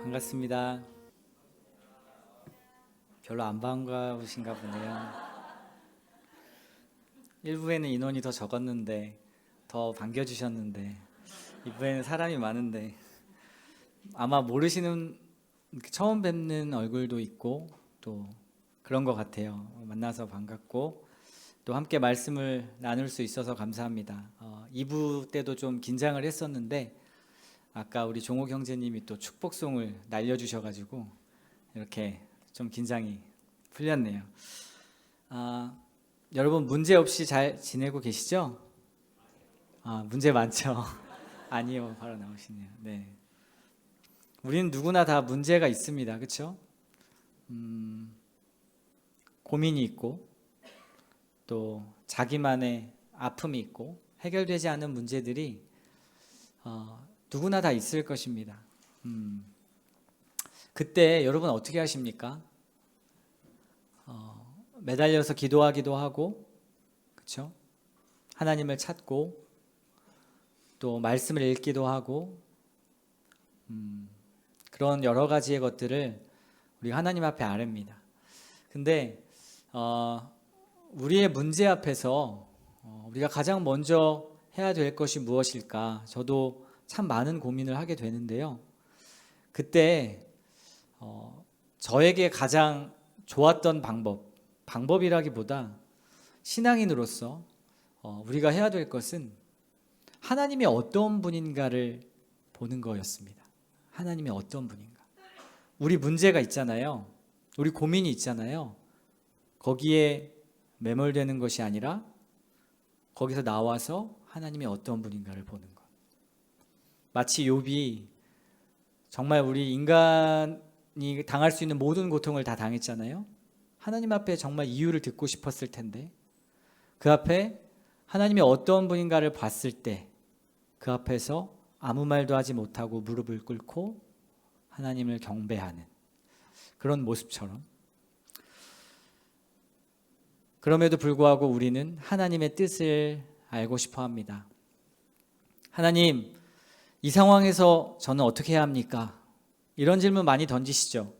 반갑습니다. 별로 안 반가우신가 보네요. 1부에는 인원이 더 적었는데 더 반겨주셨는데 2부에는 사람이 많은데 아마 모르시는 처음 뵙는 얼굴도 있고 또 그런 것 같아요. 만나서 반갑고 또 함께 말씀을 나눌 수 있어서 감사합니다. 2부 때도 좀 긴장을 했었는데 아까 우리 종옥 형제님이 또 축복송을 날려주셔가지고 이렇게 좀 긴장이 풀렸네요. 여러분 문제 없이 잘 지내고 계시죠? 문제 많죠? 아니요, 바로 나오시네요. 네, 우리는 누구나 다 문제가 있습니다, 그렇죠? 고민이 있고 또 자기만의 아픔이 있고 해결되지 않은 문제들이 누구나 다 있을 것입니다. 그때 여러분 어떻게 하십니까? 매달려서 기도하기도 하고, 그렇죠? 하나님을 찾고 또 말씀을 읽기도 하고, 그런 여러 가지의 것들을 우리 하나님 앞에 아뢰입니다. 근데 우리의 문제 앞에서 우리가 가장 먼저 해야 될 것이 무엇일까? 저도 참 많은 고민을 하게 되는데요. 그때 저에게 가장 좋았던 방법이라기보다 신앙인으로서 우리가 해야 될 것은 하나님이 어떤 분인가를 보는 거였습니다. 하나님이 어떤 분인가. 우리 문제가 있잖아요. 우리 고민이 있잖아요. 거기에 매몰되는 것이 아니라 거기서 나와서 하나님이 어떤 분인가를 보는 것. 마치 욥이 정말 우리 인간이 당할 수 있는 모든 고통을 다 당했잖아요. 하나님 앞에 정말 이유를 듣고 싶었을 텐데 그 앞에 하나님이 어떤 분인가를 봤을 때 그 앞에서 아무 말도 하지 못하고 무릎을 꿇고 하나님을 경배하는 그런 모습처럼, 그럼에도 불구하고 우리는 하나님의 뜻을 알고 싶어 합니다. 하나님, 이 상황에서 저는 어떻게 해야 합니까? 이런 질문 많이 던지시죠.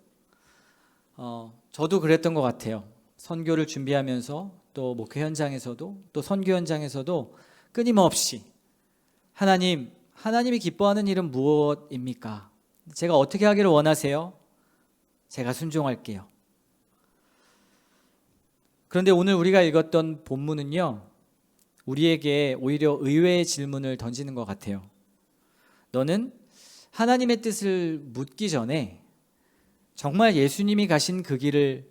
저도 그랬던 것 같아요. 선교를 준비하면서 또 목회 현장에서도 또 선교 현장에서도 끊임없이 하나님이 기뻐하는 일은 무엇입니까? 제가 어떻게 하기를 원하세요? 제가 순종할게요. 그런데 오늘 우리가 읽었던 본문은요, 우리에게 오히려 의외의 질문을 던지는 것 같아요. 너는 하나님의 뜻을 묻기 전에 정말 예수님이 가신 그 길을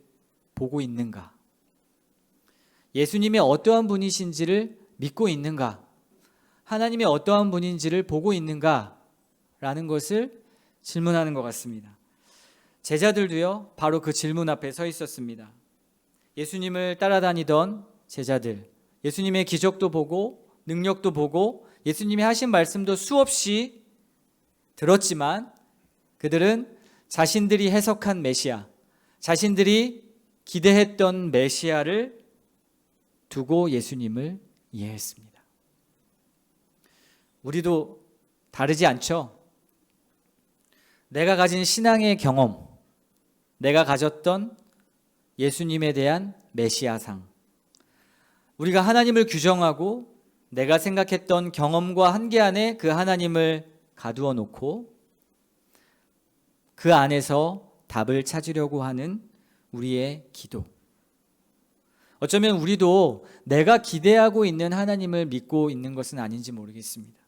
보고 있는가? 예수님이 어떠한 분이신지를 믿고 있는가? 하나님이 어떠한 분인지를 보고 있는가? 라는 것을 질문하는 것 같습니다. 제자들도요, 바로 그 질문 앞에 서 있었습니다. 예수님을 따라다니던 제자들, 예수님의 기적도 보고 능력도 보고 예수님이 하신 말씀도 수없이 들었지만 그들은 자신들이 해석한 메시아, 자신들이 기대했던 메시아를 두고 예수님을 이해했습니다. 우리도 다르지 않죠? 내가 가진 신앙의 경험, 내가 가졌던 예수님에 대한 메시아상, 우리가 하나님을 규정하고 내가 생각했던 경험과 한계 안에 그 하나님을 가두어 놓고 그 안에서 답을 찾으려고 하는 우리의 기도. 어쩌면 우리도 내가 기대하고 있는 하나님을 믿고 있는 것은 아닌지 모르겠습니다.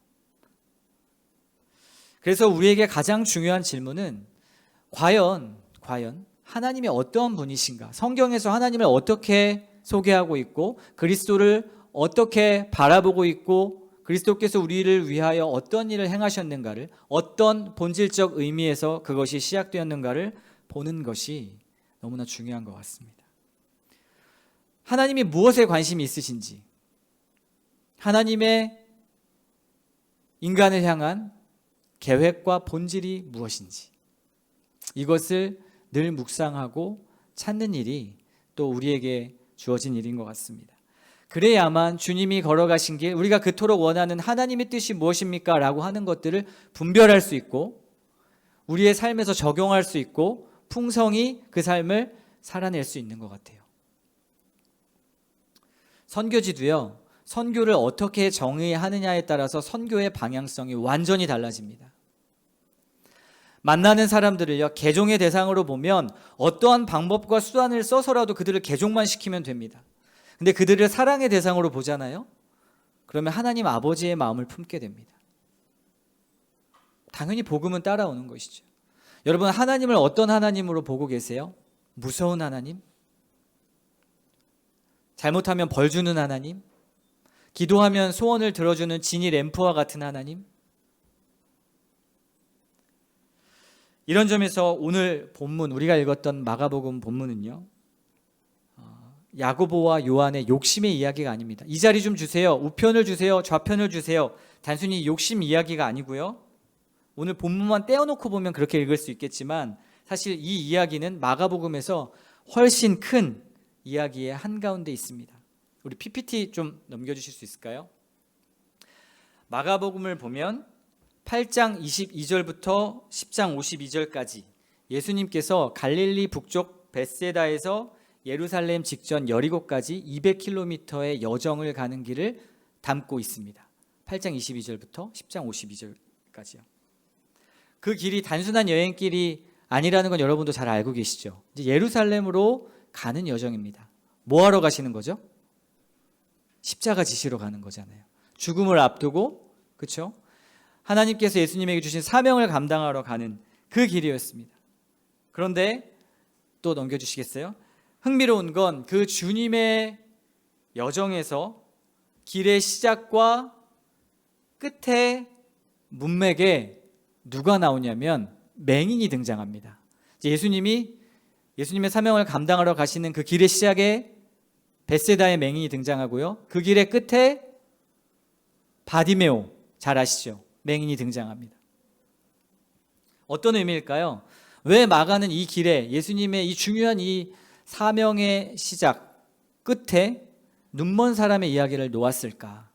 그래서 우리에게 가장 중요한 질문은 과연 하나님이 어떠한 분이신가? 성경에서 하나님을 어떻게 소개하고 있고 그리스도를 어떻게 바라보고 있고 그리스도께서 우리를 위하여 어떤 일을 행하셨는가를, 어떤 본질적 의미에서 그것이 시작되었는가를 보는 것이 너무나 중요한 것 같습니다. 하나님이 무엇에 관심이 있으신지, 하나님의 인간을 향한 계획과 본질이 무엇인지, 이것을 늘 묵상하고 찾는 일이 또 우리에게 주어진 일인 것 같습니다. 그래야만 주님이 걸어가신 길, 우리가 그토록 원하는 하나님의 뜻이 무엇입니까? 라고 하는 것들을 분별할 수 있고 우리의 삶에서 적용할 수 있고 풍성히 그 삶을 살아낼 수 있는 것 같아요. 선교지도요, 선교를 어떻게 정의하느냐에 따라서 선교의 방향성이 완전히 달라집니다. 만나는 사람들을요, 개종의 대상으로 보면 어떠한 방법과 수단을 써서라도 그들을 개종만 시키면 됩니다. 근데 그들을 사랑의 대상으로 보잖아요. 그러면 하나님 아버지의 마음을 품게 됩니다. 당연히 복음은 따라오는 것이죠. 여러분, 하나님을 어떤 하나님으로 보고 계세요? 무서운 하나님? 잘못하면 벌 주는 하나님? 기도하면 소원을 들어주는 지니 램프와 같은 하나님? 이런 점에서 오늘 본문, 우리가 읽었던 마가복음 본문은요, 야고보와 요한의 욕심의 이야기가 아닙니다. 이 자리 좀 주세요, 우편을 주세요, 좌편을 주세요, 단순히 욕심 이야기가 아니고요, 오늘 본문만 떼어놓고 보면 그렇게 읽을 수 있겠지만 사실 이 이야기는 마가복음에서 훨씬 큰 이야기의 한가운데 있습니다. 우리 PPT 좀 넘겨주실 수 있을까요? 마가복음을 보면 8장 22절부터 10장 52절까지 예수님께서 갈릴리 북쪽 벳세다에서 예루살렘 직전 여리고까지 200km의 여정을 가는 길을 담고 있습니다. 8장 22절부터 10장 52절까지요. 그 길이 단순한 여행길이 아니라는 건 여러분도 잘 알고 계시죠? 이제 예루살렘으로 가는 여정입니다. 뭐 하러 가시는 거죠? 십자가 지시러 가는 거잖아요. 죽음을 앞두고, 그렇죠? 하나님께서 예수님에게 주신 사명을 감당하러 가는 그 길이었습니다. 그런데 또 넘겨주시겠어요? 흥미로운 건 그 주님의 여정에서 길의 시작과 끝에 문맥에 누가 나오냐면 맹인이 등장합니다. 예수님의 사명을 감당하러 가시는 그 길의 시작에 벳세다의 맹인이 등장하고요, 그 길의 끝에 바디메오, 잘 아시죠? 맹인이 등장합니다. 어떤 의미일까요? 왜 마가는 이 길에, 예수님의 이 중요한 이 사명의 시작 끝에 눈먼 사람의 이야기를 놓았을까?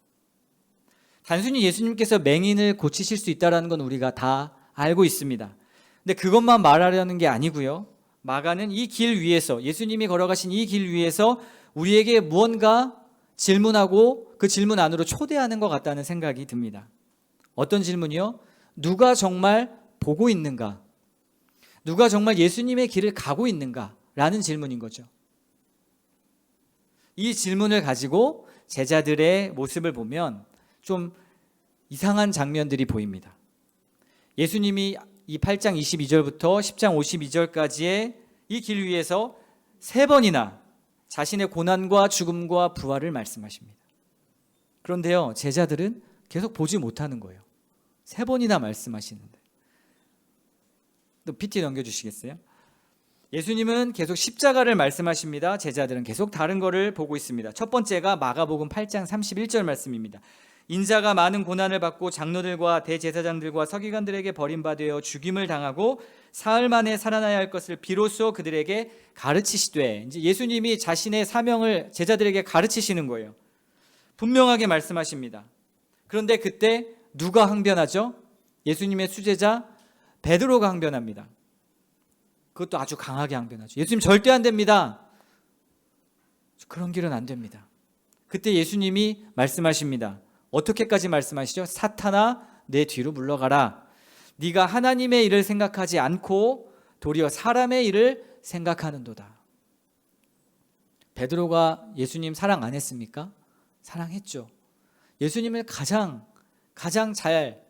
단순히 예수님께서 맹인을 고치실 수 있다는 건 우리가 다 알고 있습니다. 근데 그것만 말하려는 게 아니고요, 마가는 이 길 위에서, 예수님이 걸어가신 이 길 위에서 우리에게 무언가 질문하고 그 질문 안으로 초대하는 것 같다는 생각이 듭니다. 어떤 질문이요? 누가 정말 보고 있는가? 누가 정말 예수님의 길을 가고 있는가? 라는 질문인 거죠. 이 질문을 가지고 제자들의 모습을 보면 좀 이상한 장면들이 보입니다. 예수님이 이 8장 22절부터 10장 52절까지의 이 길 위에서 3번이나 자신의 고난과 죽음과 부활을 말씀하십니다. 그런데요, 제자들은 계속 보지 못하는 거예요. 3번이나 말씀하시는데. 또 PT 넘겨주시겠어요? 예수님은 계속 십자가를 말씀하십니다. 제자들은 계속 다른 거를 보고 있습니다. 첫 번째가 마가복음 8장 31절 말씀입니다. 인자가 많은 고난을 받고 장로들과 대제사장들과 서기관들에게 버림받아 죽임을 당하고 사흘 만에 살아나야 할 것을 비로소 그들에게 가르치시되, 이제 예수님이 자신의 사명을 제자들에게 가르치시는 거예요. 분명하게 말씀하십니다. 그런데 그때 누가 항변하죠? 예수님의 수제자 베드로가 항변합니다. 그것도 아주 강하게 항변하죠. 예수님 절대 안 됩니다. 그런 길은 안 됩니다. 그때 예수님이 말씀하십니다. 어떻게까지 말씀하시죠? 사탄아, 내 뒤로 물러가라. 네가 하나님의 일을 생각하지 않고 도리어 사람의 일을 생각하는도다. 베드로가 예수님 사랑 안 했습니까? 사랑했죠. 예수님을 가장 잘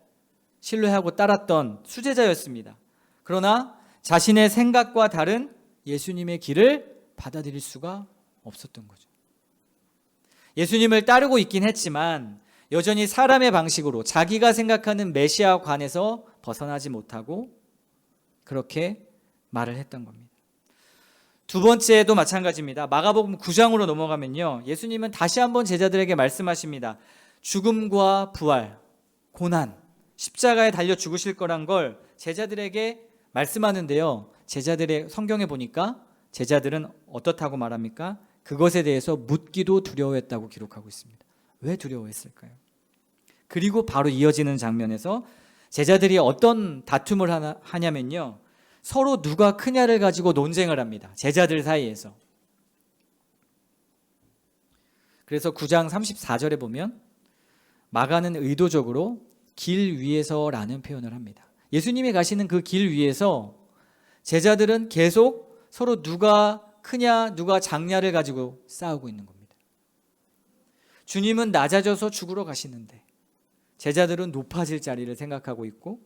신뢰하고 따랐던 수제자였습니다. 그러나 자신의 생각과 다른 예수님의 길을 받아들일 수가 없었던 거죠. 예수님을 따르고 있긴 했지만 여전히 사람의 방식으로 자기가 생각하는 메시아관에서 벗어나지 못하고 그렇게 말을 했던 겁니다. 두 번째도 마찬가지입니다. 마가복음 9장으로 넘어가면요, 예수님은 다시 한번 제자들에게 말씀하십니다. 죽음과 부활, 고난, 십자가에 달려 죽으실 거란 걸 제자들에게 말씀하는데요, 제자들의 성경에 보니까 제자들은 어떻다고 말합니까? 그것에 대해서 묻기도 두려워했다고 기록하고 있습니다. 왜 두려워했을까요? 그리고 바로 이어지는 장면에서 제자들이 어떤 다툼을 하냐면요, 서로 누가 크냐를 가지고 논쟁을 합니다. 제자들 사이에서. 그래서 9장 34절에 보면 마가는 의도적으로 길 위에서라는 표현을 합니다. 예수님이 가시는 그 길 위에서 제자들은 계속 서로 누가 크냐 누가 작냐를 가지고 싸우고 있는 겁니다. 주님은 낮아져서 죽으러 가시는데 제자들은 높아질 자리를 생각하고 있고,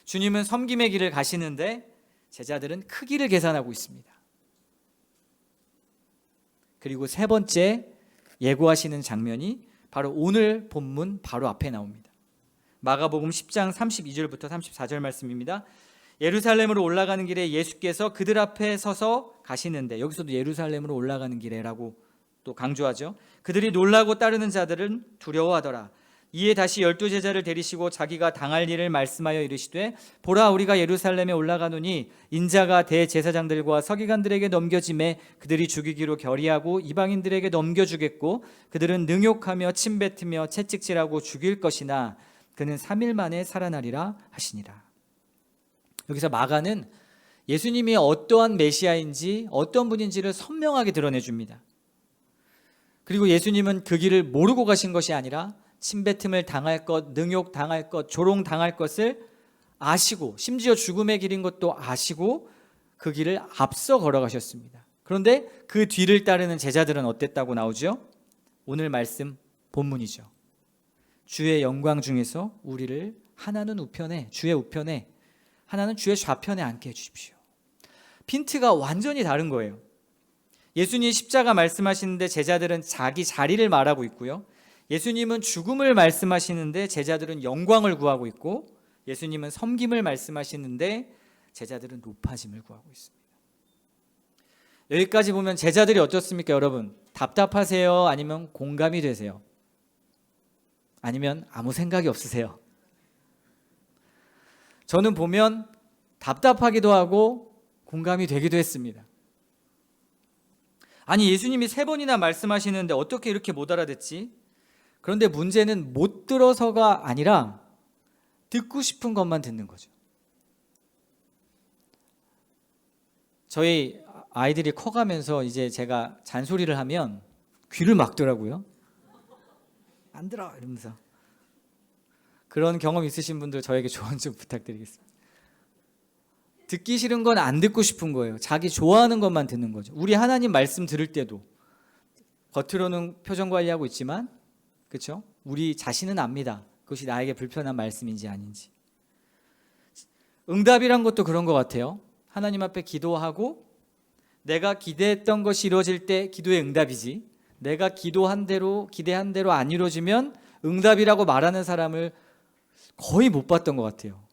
주님은 섬김의 길을 가시는데 제자들은 크기를 계산하고 있습니다. 그리고 세 번째 예고하시는 장면이 바로 오늘 본문 바로 앞에 나옵니다. 마가복음 10장 32절부터 34절 말씀입니다. 예루살렘으로 올라가는 길에 예수께서 그들 앞에 서서 가시는데, 여기서도 예루살렘으로 올라가는 길에라고 또 강조하죠. 그들이 놀라고 따르는 자들은 두려워하더라. 이에 다시 12제자를 데리시고 자기가 당할 일을 말씀하여 이르시되, 보라, 우리가 예루살렘에 올라가노니 인자가 대제사장들과 서기관들에게 넘겨짐에 그들이 죽이기로 결의하고 이방인들에게 넘겨주겠고, 그들은 능욕하며 침뱉으며 채찍질하고 죽일 것이나 그는 3일 만에 살아나리라 하시니라. 여기서 마가는 예수님이 어떠한 메시아인지 어떤 분인지를 선명하게 드러내줍니다. 그리고 예수님은 그 길을 모르고 가신 것이 아니라 침뱉음을 당할 것, 능욕 당할 것, 조롱 당할 것을 아시고, 심지어 죽음의 길인 것도 아시고 그 길을 앞서 걸어가셨습니다. 그런데 그 뒤를 따르는 제자들은 어땠다고 나오죠? 오늘 말씀 본문이죠. 주의 영광 중에서 우리를 하나는 우편에, 주의 우편에, 하나는 주의 좌편에 앉게 해주십시오. 핀트가 완전히 다른 거예요. 예수님이 십자가 말씀하시는데 제자들은 자기 자리를 말하고 있고요, 예수님은 죽음을 말씀하시는데 제자들은 영광을 구하고 있고, 예수님은 섬김을 말씀하시는데 제자들은 높아짐을 구하고 있습니다. 여기까지 보면 제자들이 어떻습니까, 여러분? 답답하세요? 아니면 공감이 되세요? 아니면 아무 생각이 없으세요? 저는 보면 답답하기도 하고 공감이 되기도 했습니다. 아니, 예수님이 3번이나 말씀하시는데 어떻게 이렇게 못 알아듣지? 그런데 문제는 못 들어서가 아니라 듣고 싶은 것만 듣는 거죠. 저희 아이들이 커가면서 이제 제가 잔소리를 하면 귀를 막더라고요. 안 들어 이러면서. 그런 경험 있으신 분들 저에게 조언 좀 부탁드리겠습니다. 듣기 싫은 건 안 듣고 싶은 거예요. 자기 좋아하는 것만 듣는 거죠. 우리 하나님 말씀 들을 때도 겉으로는 표정 관리하고 있지만, 그렇죠? 우리 자신은 압니다. 그것이 나에게 불편한 말씀인지 아닌지. 응답이란 것도 그런 것 같아요. 하나님 앞에 기도하고 내가 기대했던 것이 이루어질 때 기도의 응답이지, 내가 기도한 대로 기대한 대로 안 이루어지면 응답이라고 말하는 사람을 거의 못 봤던 것 같아요.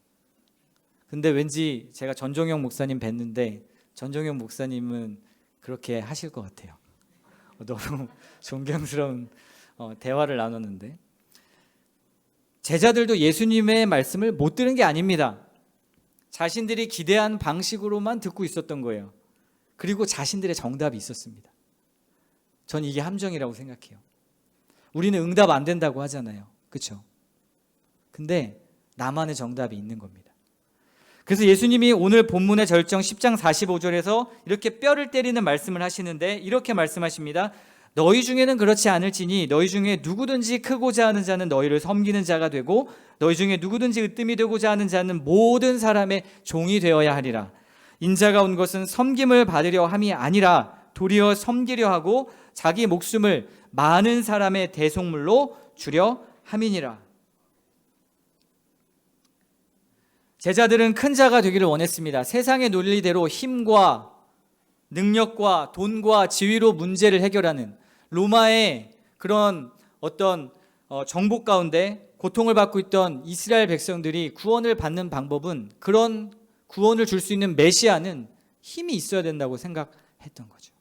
근데 왠지 제가 전종영 목사님 뵀는데 전종영 목사님은 그렇게 하실 것 같아요. 너무 존경스러운 대화를 나눴는데, 제자들도 예수님의 말씀을 못 들은 게 아닙니다. 자신들이 기대한 방식으로만 듣고 있었던 거예요. 그리고 자신들의 정답이 있었습니다. 전 이게 함정이라고 생각해요. 우리는 응답 안 된다고 하잖아요. 그렇죠? 근데 나만의 정답이 있는 겁니다. 그래서 예수님이 오늘 본문의 절정 10장 45절에서 이렇게 뼈를 때리는 말씀을 하시는데 이렇게 말씀하십니다. 너희 중에는 그렇지 않을지니 너희 중에 누구든지 크고자 하는 자는 너희를 섬기는 자가 되고 너희 중에 누구든지 으뜸이 되고자 하는 자는 모든 사람의 종이 되어야 하리라. 인자가 온 것은 섬김을 받으려 함이 아니라 도리어 섬기려 하고 자기 목숨을 많은 사람의 대속물로 주려 함이니라. 제자들은 큰 자가 되기를 원했습니다. 세상의 논리대로 힘과 능력과 돈과 지위로 문제를 해결하는 로마의 그런 어떤 정복 가운데 고통을 받고 있던 이스라엘 백성들이 구원을 받는 방법은, 그런 구원을 줄 수 있는 메시아는 힘이 있어야 된다고 생각했던 거죠.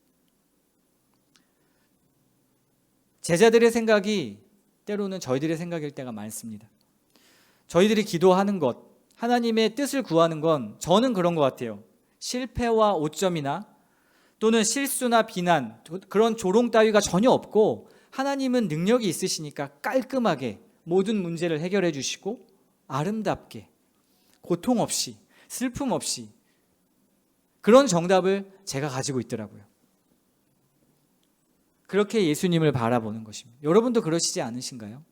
제자들의 생각이 때로는 저희들의 생각일 때가 많습니다. 저희들이 기도하는 것, 하나님의 뜻을 구하는 건 저는 그런 것 같아요. 실패와 오점이나 또는 실수나 비난, 그런 조롱 따위가 전혀 없고 하나님은 능력이 있으시니까 깔끔하게 모든 문제를 해결해 주시고 아름답게 고통 없이, 슬픔 없이 그런 정답을 제가 가지고 있더라고요. 그렇게 예수님을 바라보는 것입니다. 여러분도 그러시지 않으신가요?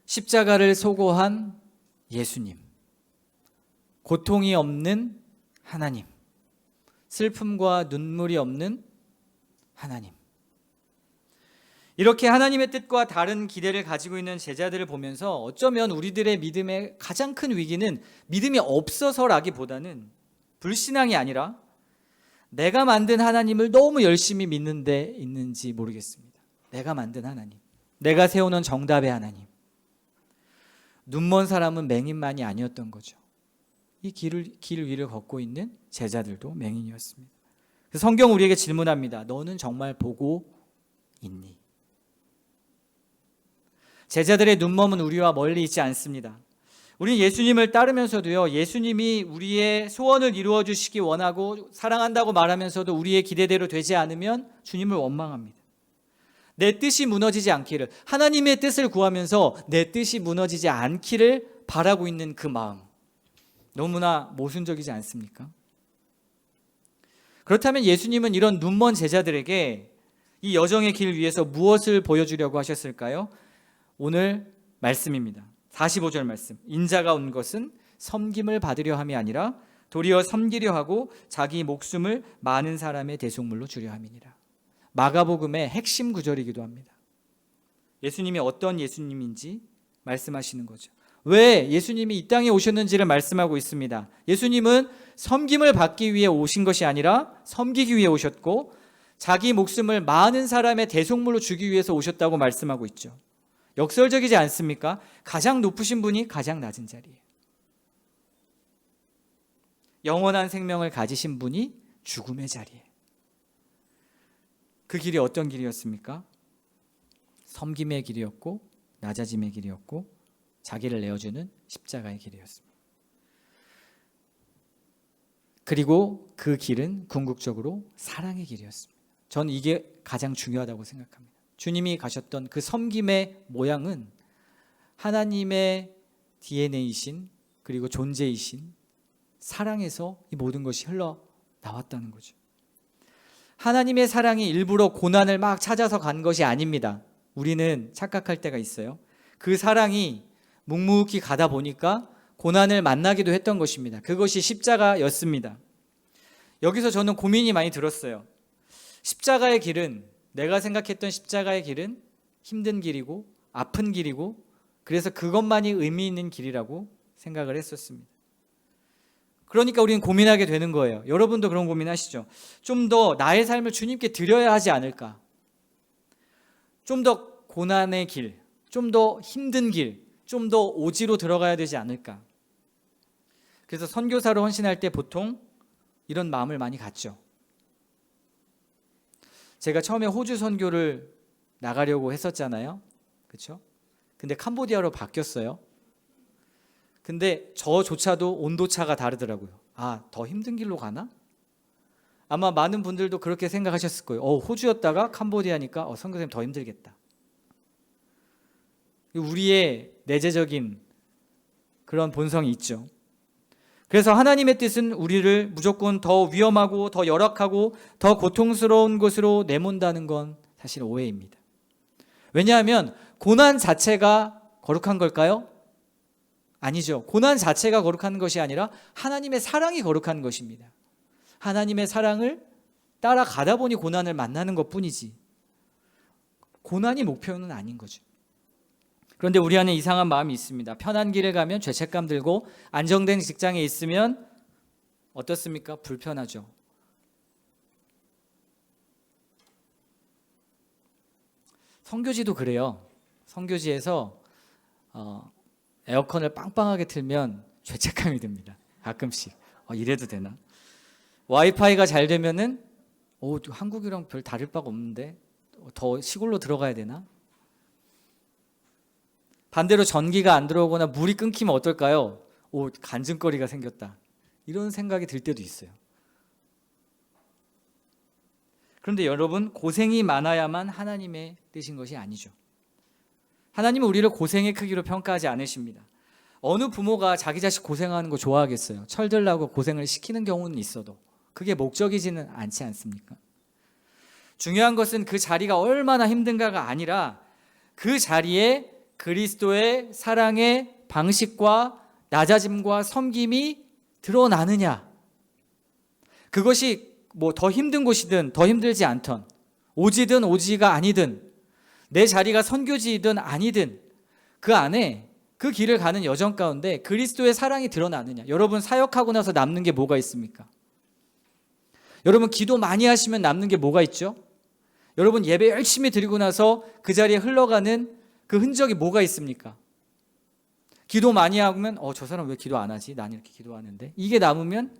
십자가를 소고한 예수님, 고통이 없는 하나님, 슬픔과 눈물이 없는 하나님. 이렇게 하나님의 뜻과 다른 기대를 가지고 있는 제자들을 보면서 어쩌면 우리들의 믿음의 가장 큰 위기는 믿음이 없어서라기보다는 불신앙이 아니라 내가 만든 하나님을 너무 열심히 믿는 데 있는지 모르겠습니다. 내가 만든 하나님, 내가 세우는 정답의 하나님. 눈먼 사람은 맹인만이 아니었던 거죠. 이 길 위를 걷고 있는 제자들도 맹인이었습니다. 성경 우리에게 질문합니다. 너는 정말 보고 있니? 제자들의 눈먼은 우리와 멀리 있지 않습니다. 우리는 예수님을 따르면서도요, 예수님이 우리의 소원을 이루어 주시기 원하고 사랑한다고 말하면서도 우리의 기대대로 되지 않으면 주님을 원망합니다. 내 뜻이 무너지지 않기를, 하나님의 뜻을 구하면서 내 뜻이 무너지지 않기를 바라고 있는 그 마음, 너무나 모순적이지 않습니까? 그렇다면 예수님은 이런 눈먼 제자들에게 이 여정의 길 위에서 무엇을 보여주려고 하셨을까요? 오늘 말씀입니다. 45절 말씀. 인자가 온 것은 섬김을 받으려 함이 아니라 도리어 섬기려 하고 자기 목숨을 많은 사람의 대속물로 주려 함이니라. 마가복음의 핵심 구절이기도 합니다. 예수님이 어떤 예수님인지 말씀하시는 거죠. 왜 예수님이 이 땅에 오셨는지를 말씀하고 있습니다. 예수님은 섬김을 받기 위해 오신 것이 아니라 섬기기 위해 오셨고 자기 목숨을 많은 사람의 대속물로 주기 위해서 오셨다고 말씀하고 있죠. 역설적이지 않습니까? 가장 높으신 분이 가장 낮은 자리예요. 영원한 생명을 가지신 분이 죽음의 자리예요. 그 길이 어떤 길이었습니까? 섬김의 길이었고 낮아짐의 길이었고 자기를 내어주는 십자가의 길이었습니다. 그리고 그 길은 궁극적으로 사랑의 길이었습니다. 저는 이게 가장 중요하다고 생각합니다. 주님이 가셨던 그 섬김의 모양은 하나님의 DNA이신 그리고 존재이신 사랑에서 이 모든 것이 흘러나왔다는 거죠. 하나님의 사랑이 일부러 고난을 막 찾아서 간 것이 아닙니다. 우리는 착각할 때가 있어요. 그 사랑이 묵묵히 가다 보니까 고난을 만나기도 했던 것입니다. 그것이 십자가였습니다. 여기서 저는 고민이 많이 들었어요. 십자가의 길은, 내가 생각했던 십자가의 길은 힘든 길이고 아픈 길이고 그래서 그것만이 의미 있는 길이라고 생각을 했었습니다. 그러니까 우리는 고민하게 되는 거예요. 여러분도 그런 고민하시죠? 좀 더 나의 삶을 주님께 드려야 하지 않을까? 좀 더 고난의 길, 좀 더 힘든 길, 좀 더 오지로 들어가야 되지 않을까? 그래서 선교사로 헌신할 때 보통 이런 마음을 많이 갖죠. 제가 처음에 호주 선교를 나가려고 했었잖아요. 그렇죠? 근데 캄보디아로 바뀌었어요. 근데 저조차도 온도차가 다르더라고요. 아, 더 힘든 길로 가나? 아마 많은 분들도 그렇게 생각하셨을 거예요. 호주였다가 캄보디아니까 선교사님 더 힘들겠다. 우리의 내재적인 그런 본성이 있죠. 그래서 하나님의 뜻은 우리를 무조건 더 위험하고 더 열악하고 더 고통스러운 곳으로 내몬다는 건 사실 오해입니다. 왜냐하면 고난 자체가 거룩한 걸까요? 아니죠. 고난 자체가 거룩한 것이 아니라 하나님의 사랑이 거룩한 것입니다. 하나님의 사랑을 따라가다 보니 고난을 만나는 것뿐이지 고난이 목표는 아닌 거죠. 그런데 우리 안에 이상한 마음이 있습니다. 편한 길을 가면 죄책감 들고 안정된 직장에 있으면 어떻습니까? 불편하죠. 선교지도 그래요. 선교지에서 에어컨을 빵빵하게 틀면 죄책감이 듭니다. 가끔씩 이래도 되나? 와이파이가 잘 되면은 한국이랑 별 다를 바가 없는데 더 시골로 들어가야 되나? 반대로 전기가 안 들어오거나 물이 끊기면 어떨까요? 간증거리가 생겼다. 이런 생각이 들 때도 있어요. 그런데 여러분, 고생이 많아야만 하나님의 뜻인 것이 아니죠. 하나님은 우리를 고생의 크기로 평가하지 않으십니다. 어느 부모가 자기 자식 고생하는 거 좋아하겠어요? 철들라고 고생을 시키는 경우는 있어도 그게 목적이지는 않지 않습니까? 중요한 것은 그 자리가 얼마나 힘든가가 아니라 그 자리에 그리스도의 사랑의 방식과 낮아짐과 섬김이 드러나느냐. 그것이 뭐 더 힘든 곳이든 더 힘들지 않던, 오지든 오지가 아니든, 내 자리가 선교지이든 아니든 그 안에 그 길을 가는 여정 가운데 그리스도의 사랑이 드러나느냐. 여러분 사역하고 나서 남는 게 뭐가 있습니까? 여러분 기도 많이 하시면 남는 게 뭐가 있죠? 여러분 예배 열심히 드리고 나서 그 자리에 흘러가는 그 흔적이 뭐가 있습니까? 기도 많이 하면 저 사람 왜 기도 안 하지? 난 이렇게 기도하는데. 이게 남으면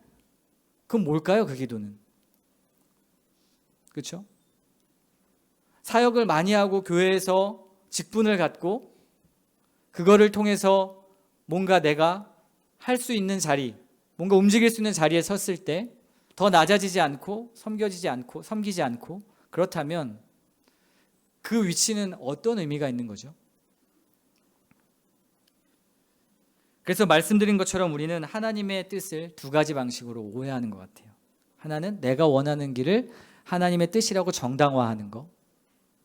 그건 뭘까요? 그 기도는. 그렇죠? 사역을 많이 하고 교회에서 직분을 갖고 그거를 통해서 뭔가 내가 할 수 있는 자리, 뭔가 움직일 수 있는 자리에 섰을 때 더 낮아지지 않고 섬기지 않고 그렇다면 그 위치는 어떤 의미가 있는 거죠? 그래서 말씀드린 것처럼 우리는 하나님의 뜻을 두 가지 방식으로 오해하는 것 같아요. 하나는 내가 원하는 길을 하나님의 뜻이라고 정당화하는 거.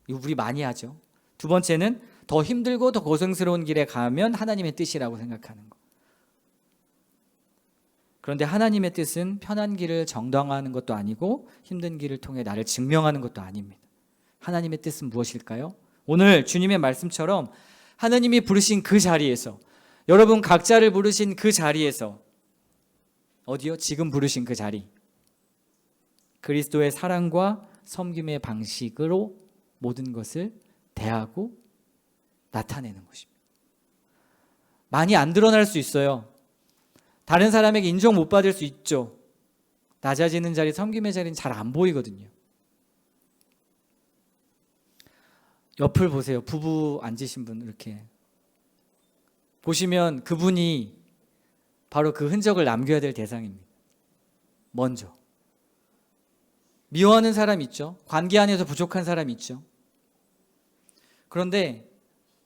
이거 우리 많이 하죠. 두 번째는 더 힘들고 더 고생스러운 길에 가면 하나님의 뜻이라고 생각하는 거. 그런데 하나님의 뜻은 편한 길을 정당화하는 것도 아니고 힘든 길을 통해 나를 증명하는 것도 아닙니다. 하나님의 뜻은 무엇일까요? 오늘 주님의 말씀처럼 하나님이 부르신 그 자리에서, 여러분 각자를 부르신 그 자리에서, 어디요? 지금 부르신 그 자리, 그리스도의 사랑과 섬김의 방식으로 모든 것을 대하고 나타내는 것입니다. 많이 안 드러날 수 있어요. 다른 사람에게 인정 못 받을 수 있죠. 낮아지는 자리, 섬김의 자리는 잘 안 보이거든요. 옆을 보세요. 부부 앉으신 분 이렇게 보시면 그분이 바로 그 흔적을 남겨야 될 대상입니다. 먼저 미워하는 사람 있죠. 관계 안에서 부족한 사람 있죠. 그런데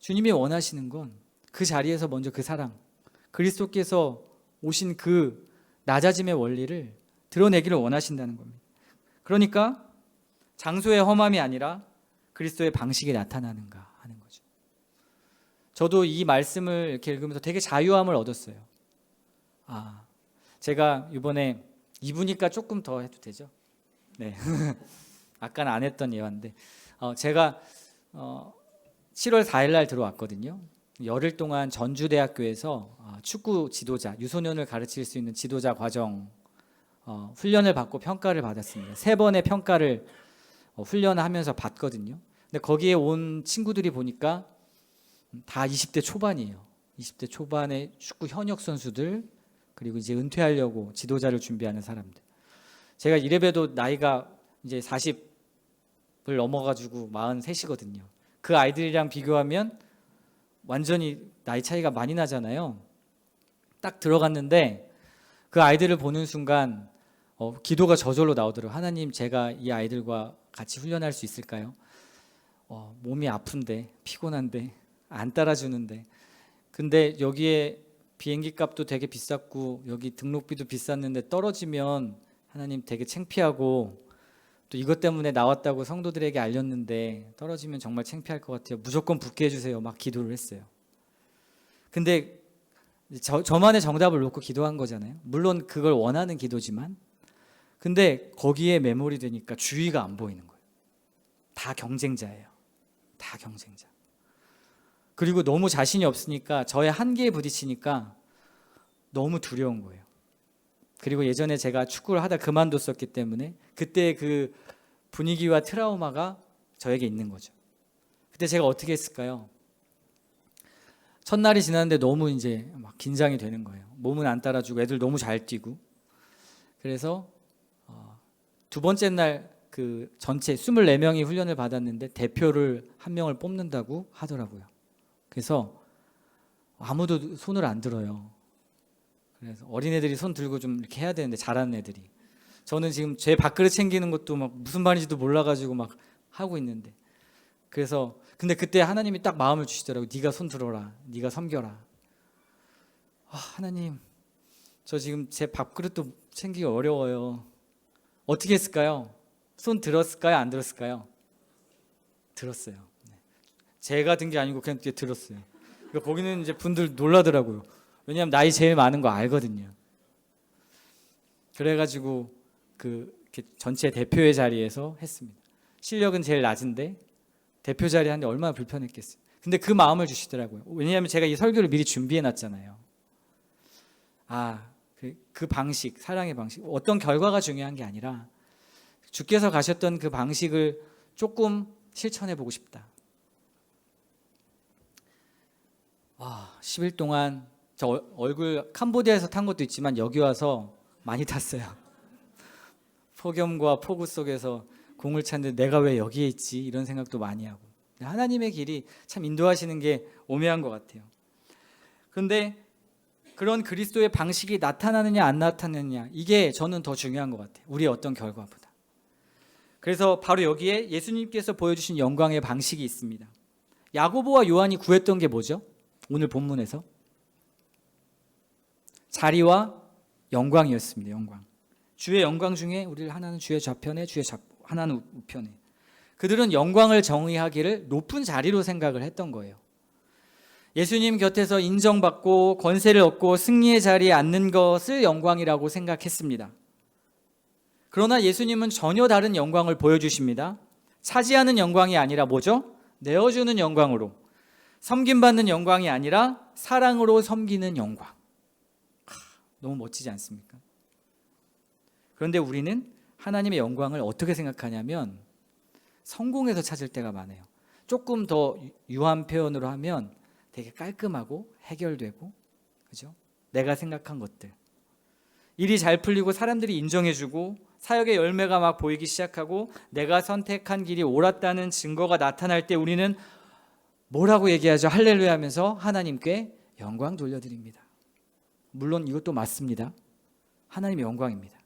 주님이 원하시는 건 그 자리에서 먼저 그 사랑, 그리스도께서 오신 그 낮아짐의 원리를 드러내기를 원하신다는 겁니다. 그러니까 장소의 험함이 아니라 그리스도의 방식이 나타나는가 하는 거죠. 저도 이 말씀을 이렇게 읽으면서 되게 자유함을 얻었어요. 제가 이번에 2부니까 조금 더 해도 되죠? 네. 아까는 안 했던 예화인데 제가 7월 4일 날 들어왔거든요. 열흘 동안 전주대학교에서 축구 지도자, 유소년을 가르칠 수 있는 지도자 과정 훈련을 받고 평가를 받았습니다. 3번의 평가를 훈련하면서 받거든요. 근데 거기에 온 친구들이 보니까 다 20대 초반이에요. 20대 초반의 축구 현역 선수들, 그리고 이제 은퇴하려고 지도자를 준비하는 사람들. 제가 이래봬도 나이가 이제 40을 넘어가지고 43이거든요. 그 아이들이랑 비교하면 완전히 나이 차이가 많이 나잖아요. 딱 들어갔는데 그 아이들을 보는 순간 기도가 저절로 나오더라고요. 하나님, 제가 이 아이들과 같이 훈련할 수 있을까요? 몸이 아픈데, 피곤한데, 안 따라주는데. 근데 여기에 비행기 값도 되게 비쌌고 여기 등록비도 비쌌는데 떨어지면 하나님 되게 창피하고, 또 이것 때문에 나왔다고 성도들에게 알렸는데 떨어지면 정말 창피할 것 같아요. 무조건 붙게 해주세요. 막 기도를 했어요. 근데 저만의 정답을 놓고 기도한 거잖아요. 물론 그걸 원하는 기도지만, 근데 거기에 매몰이 되니까 주위가 안 보이는 거예요. 다 경쟁자예요. 다 경쟁자. 그리고 너무 자신이 없으니까, 저의 한계에 부딪히니까 너무 두려운 거예요. 그리고 예전에 제가 축구를 하다 그만뒀었기 때문에 그때 그 분위기와 트라우마가 저에게 있는 거죠. 그때 제가 어떻게 했을까요? 첫날이 지났는데 너무 이제 막 긴장이 되는 거예요. 몸은 안 따라주고 애들 너무 잘 뛰고. 그래서 두 번째 날 그 전체 24명이 훈련을 받았는데 대표를 한 명을 뽑는다고 하더라고요. 그래서 아무도 손을 안 들어요. 그래서 어린애들이 손 들고 좀 이렇게 해야 되는데, 잘하는 애들이. 저는 지금 제 밥그릇 챙기는 것도 막 무슨 말인지도 몰라가지고 막 하고 있는데, 그래서 근데 그때 하나님이 딱 마음을 주시더라고요. 네가 손 들어라, 네가 섬겨라. 하나님, 저 지금 제 밥그릇도 챙기기 어려워요. 어떻게 했을까요? 손 들었을까요? 안 들었을까요? 들었어요. 제가 든 게 아니고 그냥 들었어요. 그러니까 거기는 이제 분들 놀라더라고요. 왜냐하면 나이 제일 많은 거 알거든요. 그래가지고 전체 대표의 자리에서 했습니다. 실력은 제일 낮은데 대표 자리 하는데 얼마나 불편했겠어요. 근데 그 마음을 주시더라고요. 왜냐하면 제가 이 설교를 미리 준비해 놨잖아요. 그 방식, 사랑의 방식, 어떤 결과가 중요한 게 아니라 주께서 가셨던 그 방식을 조금 실천해 보고 싶다. 10일 동안 저 얼굴 캄보디아에서 탄 것도 있지만 여기 와서 많이 탔어요. 폭염과 폭우 속에서 공을 찼는데 내가 왜 여기에 있지? 이런 생각도 많이 하고. 하나님의 길이 참 인도하시는 게 오묘한 것 같아요. 그런데 그런 그리스도의 방식이 나타나느냐 안 나타나느냐, 이게 저는 더 중요한 것 같아요. 우리의 어떤 결과보다. 그래서 바로 여기에 예수님께서 보여주신 영광의 방식이 있습니다. 야고보와 요한이 구했던 게 뭐죠? 오늘 본문에서 자리와 영광이었습니다. 영광. 주의 영광 중에 우리를 하나는 주의 좌편에, 하나는 우편에. 그들은 영광을 정의하기를 높은 자리로 생각을 했던 거예요. 예수님 곁에서 인정받고 권세를 얻고 승리의 자리에 앉는 것을 영광이라고 생각했습니다. 그러나 예수님은 전혀 다른 영광을 보여주십니다. 차지하는 영광이 아니라 뭐죠? 내어주는 영광으로, 섬김받는 영광이 아니라 사랑으로 섬기는 영광. 너무 멋지지 않습니까? 그런데 우리는 하나님의 영광을 어떻게 생각하냐면 성공에서 찾을 때가 많아요. 조금 더 유한 표현으로 하면 되게 깔끔하고 해결되고, 그죠? 내가 생각한 것들, 일이 잘 풀리고 사람들이 인정해주고 사역의 열매가 막 보이기 시작하고 내가 선택한 길이 옳았다는 증거가 나타날 때 우리는 뭐라고 얘기하죠? 할렐루야 하면서 하나님께 영광 돌려드립니다. 물론 이것도 맞습니다. 하나님의 영광입니다.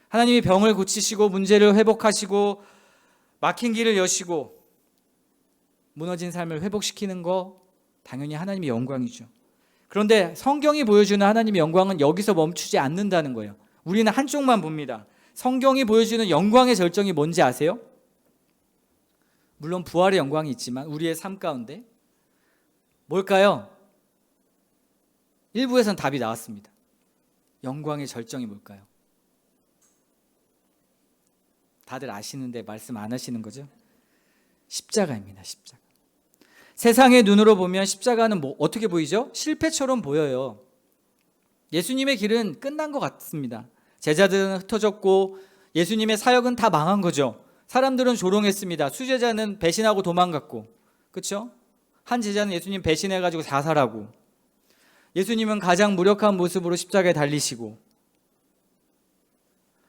하나님이 병을 고치시고 문제를 회복하시고 막힌 길을 여시고 무너진 삶을 회복시키는 거 당연히 하나님의 영광이죠. 그런데 성경이 보여주는 하나님의 영광은 여기서 멈추지 않는다는 거예요. 우리는 한쪽만 봅니다. 성경이 보여주는 영광의 절정이 뭔지 아세요? 물론 부활의 영광이 있지만 우리의 삶 가운데 뭘까요? 1부에서는 답이 나왔습니다. 영광의 절정이 뭘까요? 다들 아시는데 말씀 안 하시는 거죠? 십자가입니다. 십자가. 세상의 눈으로 보면 십자가는 어떻게 보이죠? 실패처럼 보여요. 예수님의 길은 끝난 것 같습니다. 제자들은 흩어졌고 예수님의 사역은 다 망한 거죠. 사람들은 조롱했습니다. 수제자는 배신하고 도망갔고, 그렇죠? 한 제자는 예수님 배신해가지고 자살하고, 예수님은 가장 무력한 모습으로 십자가에 달리시고.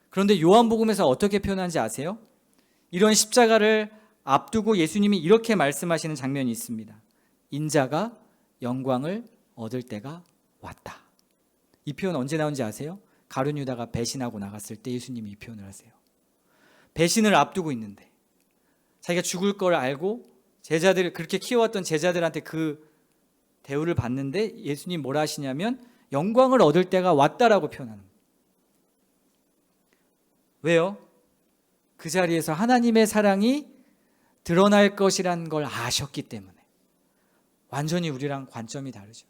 그런데 요한복음에서 어떻게 표현하는지 아세요? 이런 십자가를 앞두고 예수님이 이렇게 말씀하시는 장면이 있습니다. 인자가 영광을 얻을 때가 왔다. 이 표현 언제 나온지 아세요? 가룟 유다가 배신하고 나갔을 때 예수님이 이 표현을 하세요. 배신을 앞두고 있는데 자기가 죽을 걸 알고 제자들, 그렇게 키워왔던 제자들한테 그 대우를 받는데 예수님 뭐라 하시냐면 영광을 얻을 때가 왔다라고 표현하는 거예요. 왜요? 그 자리에서 하나님의 사랑이 드러날 것이라는 걸 아셨기 때문에. 완전히 우리랑 관점이 다르죠.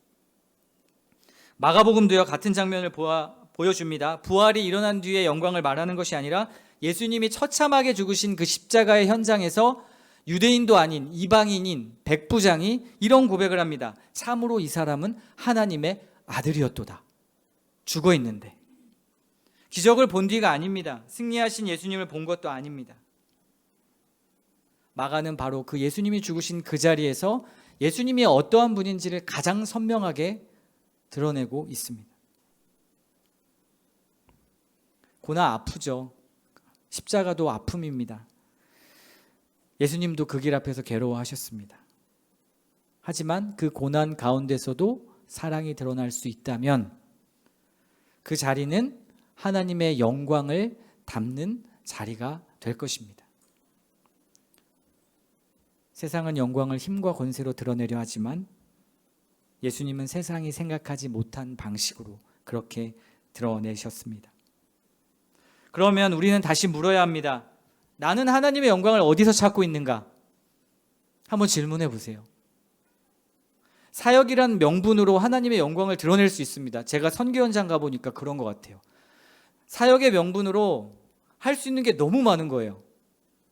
마가복음도요, 같은 장면을 보여줍니다. 부활이 일어난 뒤에 영광을 말하는 것이 아니라 예수님이 처참하게 죽으신 그 십자가의 현장에서 유대인도 아닌 이방인인 백부장이 이런 고백을 합니다. 참으로 이 사람은 하나님의 아들이었도다. 죽어 있는데. 기적을 본 뒤가 아닙니다. 승리하신 예수님을 본 것도 아닙니다. 마가는 바로 그 예수님이 죽으신 그 자리에서 예수님이 어떠한 분인지를 가장 선명하게 드러내고 있습니다. 고난 아프죠. 십자가도 아픔입니다. 예수님도 그 길 앞에서 괴로워하셨습니다. 하지만 그 고난 가운데서도 사랑이 드러날 수 있다면 그 자리는 하나님의 영광을 담는 자리가 될 것입니다. 세상은 영광을 힘과 권세로 드러내려 하지만 예수님은 세상이 생각하지 못한 방식으로 그렇게 드러내셨습니다. 그러면 우리는 다시 물어야 합니다. 나는 하나님의 영광을 어디서 찾고 있는가? 한번 질문해 보세요. 사역이란 명분으로 하나님의 영광을 드러낼 수 있습니다. 제가 선교 현장 가보니까 그런 것 같아요. 사역의 명분으로 할 수 있는 게 너무 많은 거예요.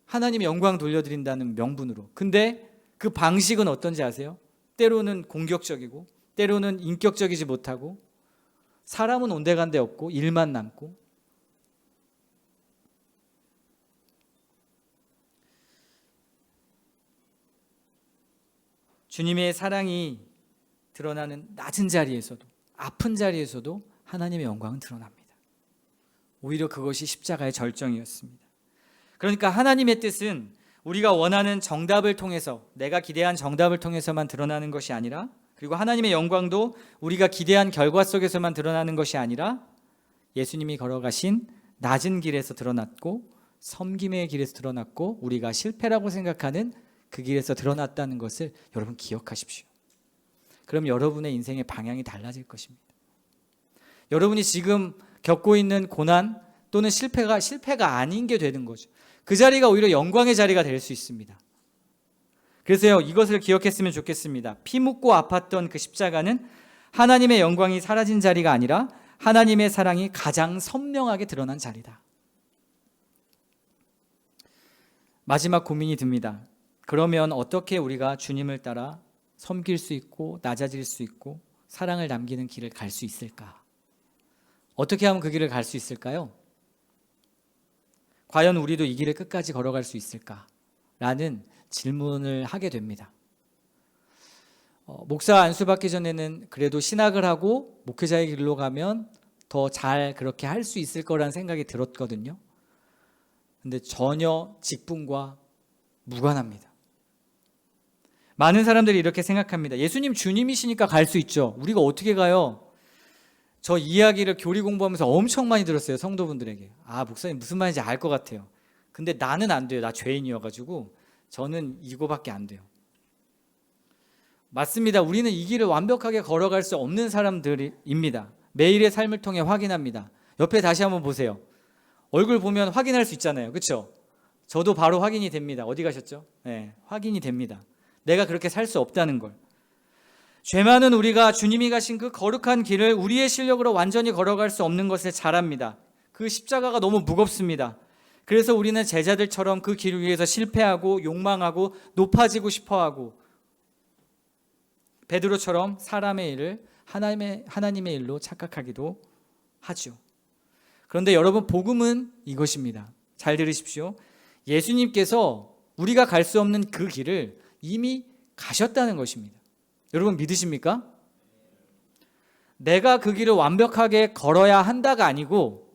하나님의 영광 돌려드린다는 명분으로. 근데 그 방식은 어떤지 아세요? 때로는 공격적이고 때로는 인격적이지 못하고 사람은 온데간데 없고 일만 남고. 주님의 사랑이 드러나는 낮은 자리에서도 아픈 자리에서도 하나님의 영광은 드러납니다. 오히려 그것이 십자가의 절정이었습니다. 그러니까 하나님의 뜻은 우리가 원하는 정답을 통해서, 내가 기대한 정답을 통해서만 드러나는 것이 아니라, 그리고 하나님의 영광도 우리가 기대한 결과 속에서만 드러나는 것이 아니라 예수님이 걸어가신 낮은 길에서 드러났고 섬김의 길에서 드러났고 우리가 실패라고 생각하는 그 길에서 드러났다는 것을 여러분 기억하십시오. 그럼 여러분의 인생의 방향이 달라질 것입니다. 여러분이 지금 겪고 있는 고난 또는 실패가 아닌 게 되는 거죠. 그 자리가 오히려 영광의 자리가 될 수 있습니다. 그래서요, 이것을 기억했으면 좋겠습니다. 피 묻고 아팠던 그 십자가는 하나님의 영광이 사라진 자리가 아니라 하나님의 사랑이 가장 선명하게 드러난 자리다. 마지막 고민이 듭니다. 그러면 어떻게 우리가 주님을 따라 섬길 수 있고 낮아질 수 있고 사랑을 남기는 길을 갈 수 있을까? 어떻게 하면 그 길을 갈 수 있을까요? 과연 우리도 이 길을 끝까지 걸어갈 수 있을까? 라는 질문을 하게 됩니다. 목사 안수 받기 전에는 그래도 신학을 하고 목회자의 길로 가면 더 잘 그렇게 할 수 있을 거라는 생각이 들었거든요. 근데 전혀 직분과 무관합니다. 많은 사람들이 이렇게 생각합니다. 예수님 주님이시니까 갈 수 있죠. 우리가 어떻게 가요? 저 이야기를 교리 공부하면서 엄청 많이 들었어요. 성도분들에게. 목사님 무슨 말인지 알 것 같아요. 근데 나는 안 돼요. 나 죄인이어가지고 저는 이거밖에 안 돼요. 맞습니다. 우리는 이 길을 완벽하게 걸어갈 수 없는 사람들입니다. 매일의 삶을 통해 확인합니다. 옆에 다시 한번 보세요. 얼굴 보면 확인할 수 있잖아요. 그렇죠? 저도 바로 확인이 됩니다. 어디 가셨죠? 네, 확인이 됩니다. 내가 그렇게 살 수 없다는 걸. 죄 많은 우리가 주님이 가신 그 거룩한 길을 우리의 실력으로 완전히 걸어갈 수 없는 것을 잘 압니다. 그 십자가가 너무 무겁습니다. 그래서 우리는 제자들처럼 그 길 위에서 실패하고 욕망하고 높아지고 싶어하고 베드로처럼 사람의 일을 하나님의 일로 착각하기도 하죠. 그런데 여러분, 복음은 이것입니다. 잘 들으십시오. 예수님께서 우리가 갈 수 없는 그 길을 이미 가셨다는 것입니다. 여러분 믿으십니까? 내가 그 길을 완벽하게 걸어야 한다가 아니고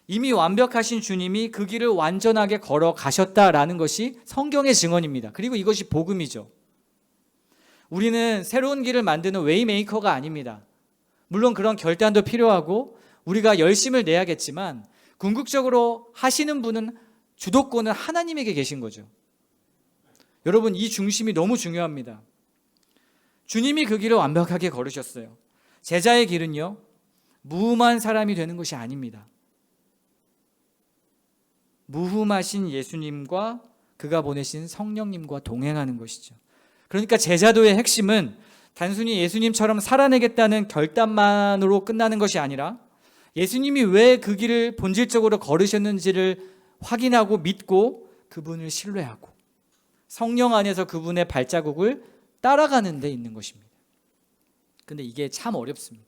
이미 완벽하신 주님이 그 길을 완전하게 걸어가셨다라는 것이 성경의 증언입니다. 그리고 이것이 복음이죠. 우리는 새로운 길을 만드는 웨이메이커가 아닙니다. 물론 그런 결단도 필요하고 우리가 열심을 내야겠지만 궁극적으로 하시는 분은 주도권은 하나님에게 계신 거죠. 여러분, 이 중심이 너무 중요합니다. 주님이 그 길을 완벽하게 걸으셨어요. 제자의 길은요, 무흠한 사람이 되는 것이 아닙니다. 무흠하신 예수님과 그가 보내신 성령님과 동행하는 것이죠. 그러니까 제자도의 핵심은 단순히 예수님처럼 살아내겠다는 결단만으로 끝나는 것이 아니라 예수님이 왜 그 길을 본질적으로 걸으셨는지를 확인하고 믿고 그분을 신뢰하고 성령 안에서 그분의 발자국을 따라가는 데 있는 것입니다. 근데 이게 참 어렵습니다.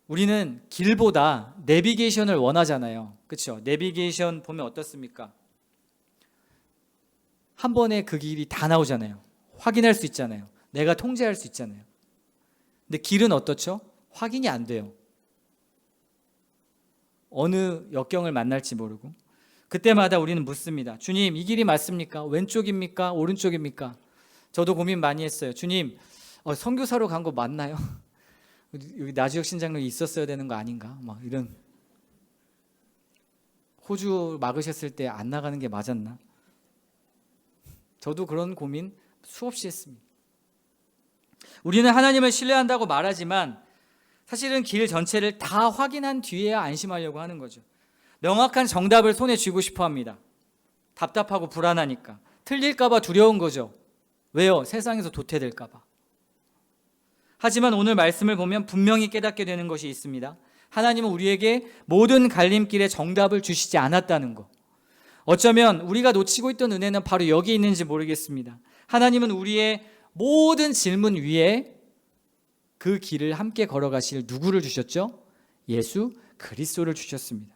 우리는 길보다 내비게이션을 원하잖아요. 그렇죠? 내비게이션 보면 어떻습니까? 한 번에 그 길이 다 나오잖아요. 확인할 수 있잖아요. 내가 통제할 수 있잖아요. 근데 길은 어떻죠? 확인이 안 돼요. 어느 역경을 만날지 모르고 그때마다 우리는 묻습니다. 주님, 이 길이 맞습니까? 왼쪽입니까? 오른쪽입니까? 저도 고민 많이 했어요. 주님, 선교사로 간 거 맞나요? 여기 나주역 신장로에 있었어야 되는 거 아닌가? 막 이런. 호주 막으셨을 때 안 나가는 게 맞았나? 저도 그런 고민 수없이 했습니다. 우리는 하나님을 신뢰한다고 말하지만 사실은 길 전체를 다 확인한 뒤에야 안심하려고 하는 거죠. 명확한 정답을 손에 쥐고 싶어 합니다. 답답하고 불안하니까. 틀릴까 봐 두려운 거죠. 왜요? 세상에서 도태될까 봐. 하지만 오늘 말씀을 보면 분명히 깨닫게 되는 것이 있습니다. 하나님은 우리에게 모든 갈림길에 정답을 주시지 않았다는 것. 어쩌면 우리가 놓치고 있던 은혜는 바로 여기 있는지 모르겠습니다. 하나님은 우리의 모든 질문 위에 그 길을 함께 걸어가실 누구를 주셨죠? 예수 그리스도를 주셨습니다.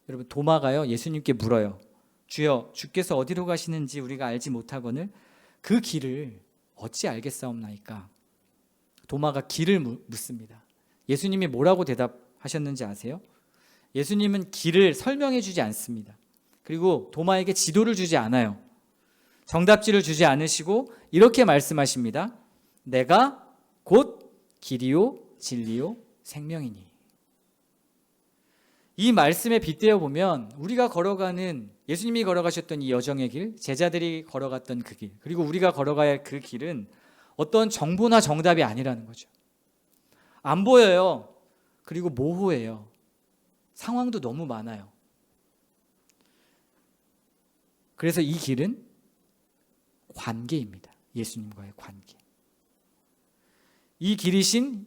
여러분, 도마가요 예수님께 물어요. 주여, 주께서 어디로 가시는지 우리가 알지 못하거늘 그 길을 어찌 알겠사옵나이까? 도마가 길을 묻습니다. 예수님이 뭐라고 대답하셨는지 아세요? 예수님은 길을 설명해 주지 않습니다. 그리고 도마에게 지도를 주지 않아요. 정답지를 주지 않으시고 이렇게 말씀하십니다. 내가 곧 길이요 진리요 생명이니. 이 말씀에 빗대어 보면 우리가 걸어가는, 예수님이 걸어가셨던 이 여정의 길, 제자들이 걸어갔던 그 길, 그리고 우리가 걸어가야 할 그 길은 어떤 정보나 정답이 아니라는 거죠. 안 보여요. 그리고 모호해요. 상황도 너무 많아요. 그래서 이 길은 관계입니다. 예수님과의 관계. 이 길이신,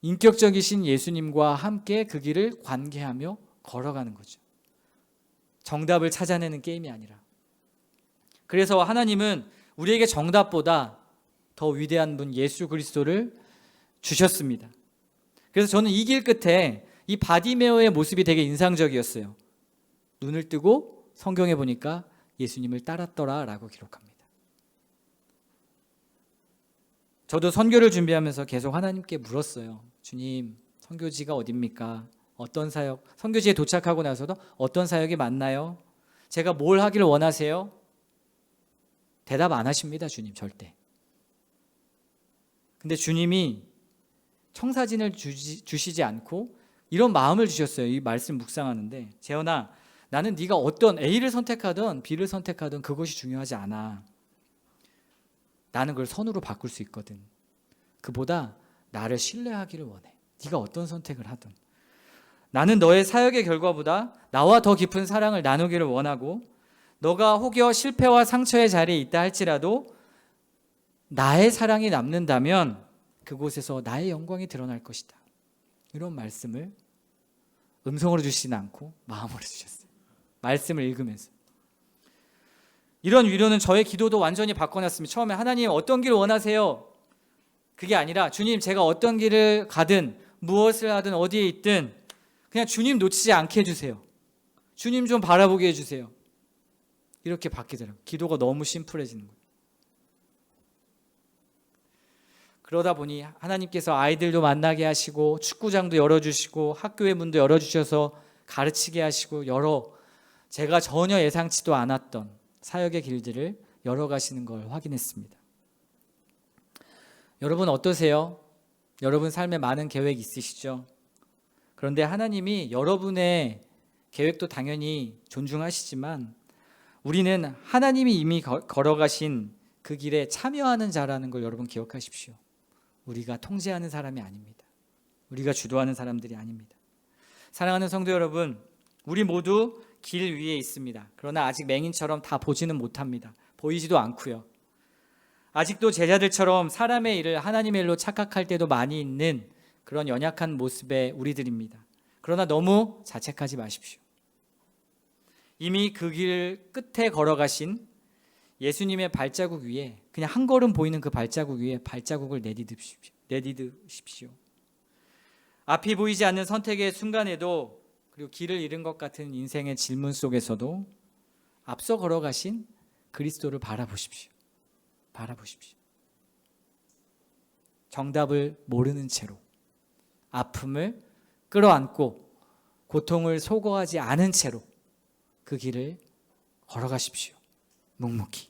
인격적이신 예수님과 함께 그 길을 관계하며 걸어가는 거죠. 정답을 찾아내는 게임이 아니라. 그래서 하나님은 우리에게 정답보다 더 위대한 분 예수 그리스도를 주셨습니다. 그래서 저는 이 길 끝에 이 바디메오의 모습이 되게 인상적이었어요. 눈을 뜨고 성경에 보니까 예수님을 따랐더라 라고 기록합니다. 저도 선교를 준비하면서 계속 하나님께 물었어요. 주님, 선교지가 어딥니까? 어떤 사역? 선교지에 도착하고 나서도 어떤 사역이 맞나요? 제가 뭘 하기를 원하세요? 대답 안 하십니다, 주님, 절대. 근데 주님이 청사진을 주시지 않고 이런 마음을 주셨어요. 이 말씀 묵상하는데, 재현아, 나는 네가 어떤 A를 선택하든 B를 선택하든 그것이 중요하지 않아. 나는 그걸 선으로 바꿀 수 있거든. 그보다 나를 신뢰하기를 원해. 네가 어떤 선택을 하든. 나는 너의 사역의 결과보다 나와 더 깊은 사랑을 나누기를 원하고, 너가 혹여 실패와 상처의 자리에 있다 할지라도 나의 사랑이 남는다면 그곳에서 나의 영광이 드러날 것이다. 이런 말씀을 음성으로 주시진 않고 마음으로 주셨어요. 말씀을 읽으면서. 이런 위로는 저의 기도도 완전히 바꿔놨습니다. 처음에 하나님 어떤 길 원하세요? 그게 아니라 주님, 제가 어떤 길을 가든 무엇을 하든 어디에 있든 그냥 주님 놓치지 않게 해주세요. 주님 좀 바라보게 해주세요. 이렇게 바뀌더라고요. 기도가 너무 심플해지는 거예요. 그러다 보니 하나님께서 아이들도 만나게 하시고 축구장도 열어주시고 학교의 문도 열어주셔서 가르치게 하시고 제가 전혀 예상치도 않았던 사역의 길들을 열어가시는 걸 확인했습니다. 여러분 어떠세요? 여러분 삶에 많은 계획 있으시죠? 그런데 하나님이 여러분의 계획도 당연히 존중하시지만 우리는 하나님이 이미 걸어가신 그 길에 참여하는 자라는 걸 여러분 기억하십시오. 우리가 통제하는 사람이 아닙니다. 우리가 주도하는 사람들이 아닙니다. 사랑하는 성도 여러분, 우리 모두 길 위에 있습니다. 그러나 아직 맹인처럼 다 보지는 못합니다. 보이지도 않고요. 아직도 제자들처럼 사람의 일을 하나님의 일로 착각할 때도 많이 있는 그런 연약한 모습의 우리들입니다. 그러나 너무 자책하지 마십시오. 이미 그 길 끝에 걸어가신 예수님의 발자국 위에, 그냥 한 걸음 보이는 그 발자국 위에 발자국을 내디디십시오. 앞이 보이지 않는 선택의 순간에도, 그리고 길을 잃은 것 같은 인생의 질문 속에서도 앞서 걸어가신 그리스도를 바라보십시오. 바라보십시오. 정답을 모르는 채로 아픔을 끌어안고 고통을 소거하지 않은 채로 그 길을 걸어가십시오. 묵묵히.